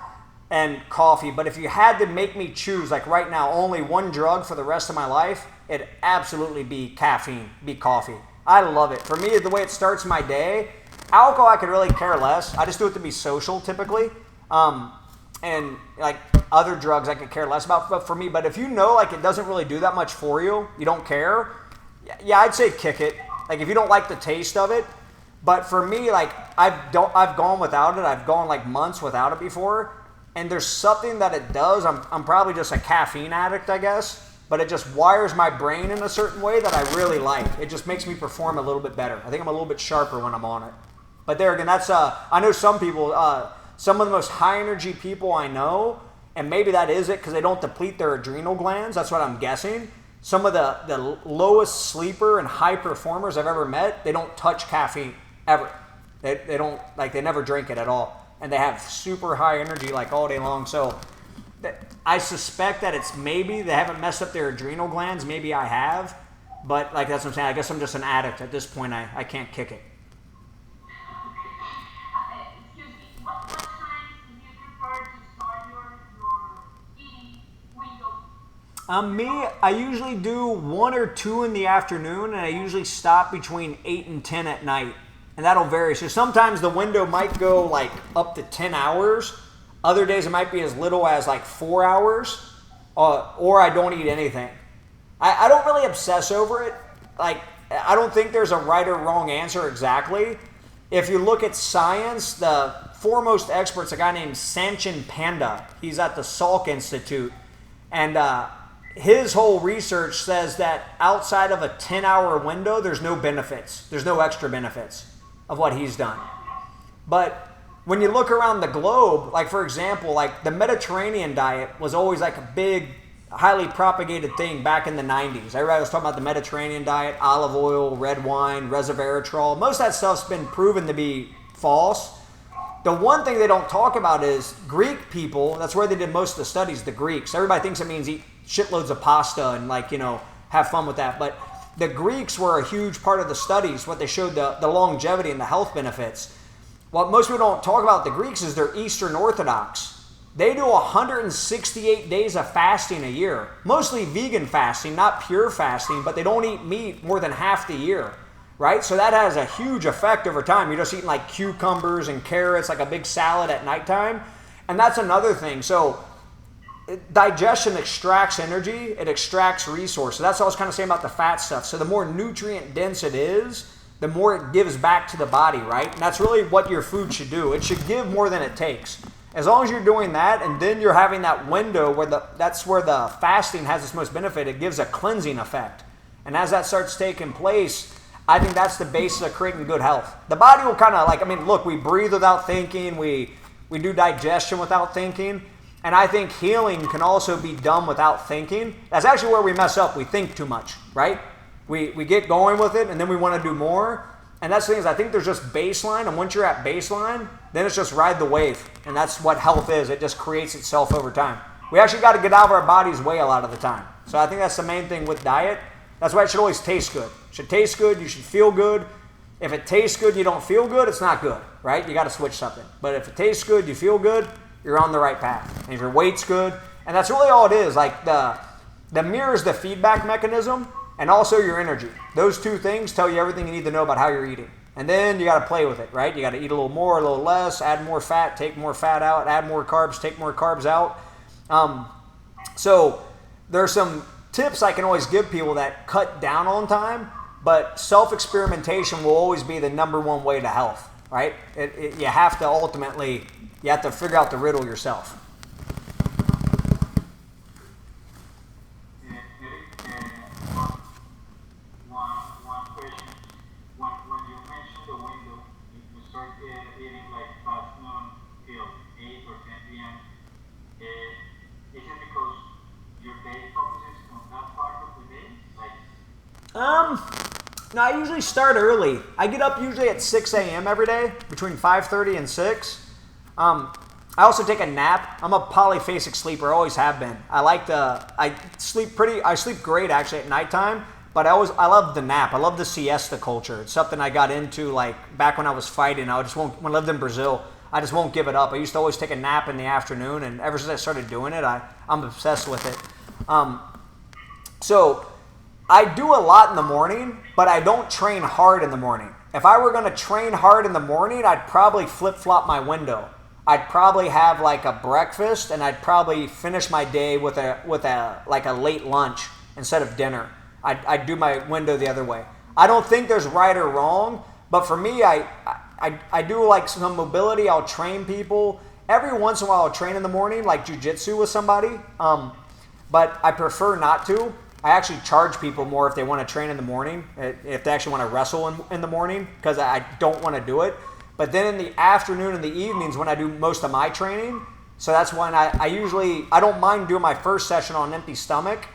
And coffee. But if you had to make me choose, like right now, only one drug for the rest of my life, it'd absolutely be caffeine, be coffee. I love it. For me, the way it starts my day, alcohol I could really care less. I just do it to be social typically. And like other drugs I could care less about. But for me, but if you know like it doesn't really do that much for you, you don't care, yeah, I'd say kick it. Like if you don't like the taste of it. But for me, like I've gone without it. I've gone like months without it before. And there's something that it does. I'm probably just a caffeine addict, I guess. But it just wires my brain in a certain way that I really like. It just makes me perform a little bit better. I think I'm a little bit sharper when I'm on it. But there again, that's I know some people, some of the most high energy people I know, and maybe that is it because they don't deplete their adrenal glands. That's what I'm guessing. Some of the lowest sleeper and high performers I've ever met, they don't touch caffeine ever. They don't, like, they never drink it at all. And they have super high energy like all day long. So I suspect that it's maybe they haven't messed up their adrenal glands. Maybe I have. But like that's what I'm saying. I guess I'm just an addict at this point. I can't kick it. Excuse me, what times do you prefer to start your eating window? Me, I usually do 1 or 2 in the afternoon, and I usually stop between 8 and 10 at night. And that'll vary. So sometimes the window might go like up to 10 hours. Other days it might be as little as like 4 hours, or I don't eat anything. I don't really obsess over it. Like, I don't think there's a right or wrong answer exactly. If you look at science, the foremost expert's a guy named Sanchin Panda. He's at the Salk Institute. And his whole research says that outside of a 10-hour window, there's no benefits. There's no extra benefits of what he's done. But when you look around the globe, like for example, like the Mediterranean diet was always like a big, highly propagated thing back in the 90s. Everybody was talking about the Mediterranean diet, olive oil, red wine, resveratrol. Most of that stuff's been proven to be false. The one thing they don't talk about is Greek people, that's where they did most of the studies, the Greeks. Everybody thinks it means eat shitloads of pasta and like, have fun with that. But the Greeks were a huge part of the studies, what they showed the longevity and the health benefits. What most people don't talk about the Greeks is they're Eastern Orthodox. They do 168 days of fasting a year, mostly vegan fasting, not pure fasting, but they don't eat meat more than half the year, right? So that has a huge effect over time. You're just eating like cucumbers and carrots, like a big salad at nighttime. And that's another thing. So digestion extracts energy, it extracts resources. That's what I was kind of saying about the fat stuff. So the more nutrient dense it is, the more it gives back to the body, right? And that's really what your food should do. It should give more than it takes. As long as you're doing that, and then you're having that window where that's where the fasting has its most benefit, it gives a cleansing effect. And as that starts taking place, I think that's the basis of creating good health. The body will kind of look, we breathe without thinking, we do digestion without thinking, and I think healing can also be done without thinking. That's actually where we mess up. We think too much, right? We get going with it, and then we want to do more. And that's the thing is I think there's just baseline, and once you're at baseline, then it's just ride the wave. And that's what health is. It just creates itself over time. We actually got to get out of our body's way a lot of the time. So I think that's the main thing with diet. That's why it should always taste good. It should taste good. You should feel good. If it tastes good, you don't feel good, it's not good, right? You got to switch something. But if it tastes good, you feel good, you're on the right path. And if your weight's good, and that's really all it is. Like the mirror is the feedback mechanism, and also your energy. Those two things tell you everything you need to know about how you're eating. And then you got to play with it, right? You got to eat a little more, a little less, add more fat, take more fat out, add more carbs, take more carbs out. So there are some tips I can always give people that cut down on time, but self-experimentation will always be the number one way to health, right? You have to ultimately, you have to figure out the riddle yourself. One question. When you mentioned the window, you start eating like past noon till 8 or 10 p.m. Is it because your day focuses on that part of the day? No, I usually start early. I get up usually at 6 a.m. every day, between 5:30 and 6. I also take a nap. I'm a polyphasic sleeper, always have been. I sleep great actually at nighttime, but I love the nap. I love the siesta culture. It's something I got into like back when I was fighting. When I lived in Brazil, I just won't give it up. I used to always take a nap in the afternoon, and ever since I started doing it, I'm obsessed with it. So I do a lot in the morning, but I don't train hard in the morning. If I were going to train hard in the morning, I'd probably flip-flop my window. I'd probably have like a breakfast, and I'd probably finish my day with a late lunch instead of dinner. I'd do my window the other way. I don't think there's right or wrong, but for me, I do like some mobility. I'll train people. Every once in a while, I'll train in the morning, like jiu-jitsu with somebody, but I prefer not to. I actually charge people more if they want to train in the morning, if they actually want to wrestle in the morning, because I don't want to do it. But then in the afternoon and the evenings when I do most of my training, So that's when I usually, I don't mind doing my first session on an empty stomach,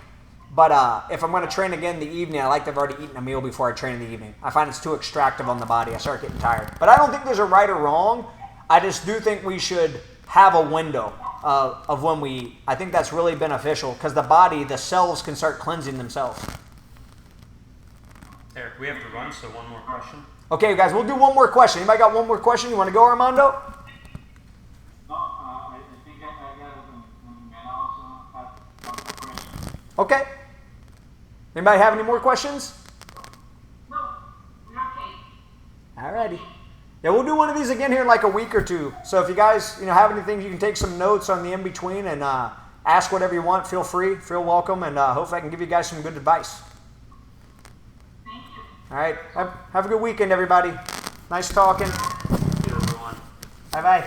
but if I'm going to train again in the evening, I like to have already eaten a meal before I train in the evening. I find it's too extractive on the body. I start getting tired. But I don't think there's a right or wrong. I just do think we should have a window of when we eat. I think that's really beneficial because the body, the cells can start cleansing themselves. Eric, we have to run, so one more question. Okay, guys, we'll do one more question. Anybody got one more question? You want to go, Armando? No, I think I got it, and I also have a question. Okay. Anybody have any more questions? No, not Kate. Alrighty. Yeah, we'll do one of these again here in like a week or two. So if you guys, have anything, you can take some notes on the in-between and ask whatever you want. Feel free, feel welcome, and hopefully I can give you guys some good advice. Thank you. All right. Have a good weekend, everybody. Nice talking. Thank you, everyone. Bye-bye.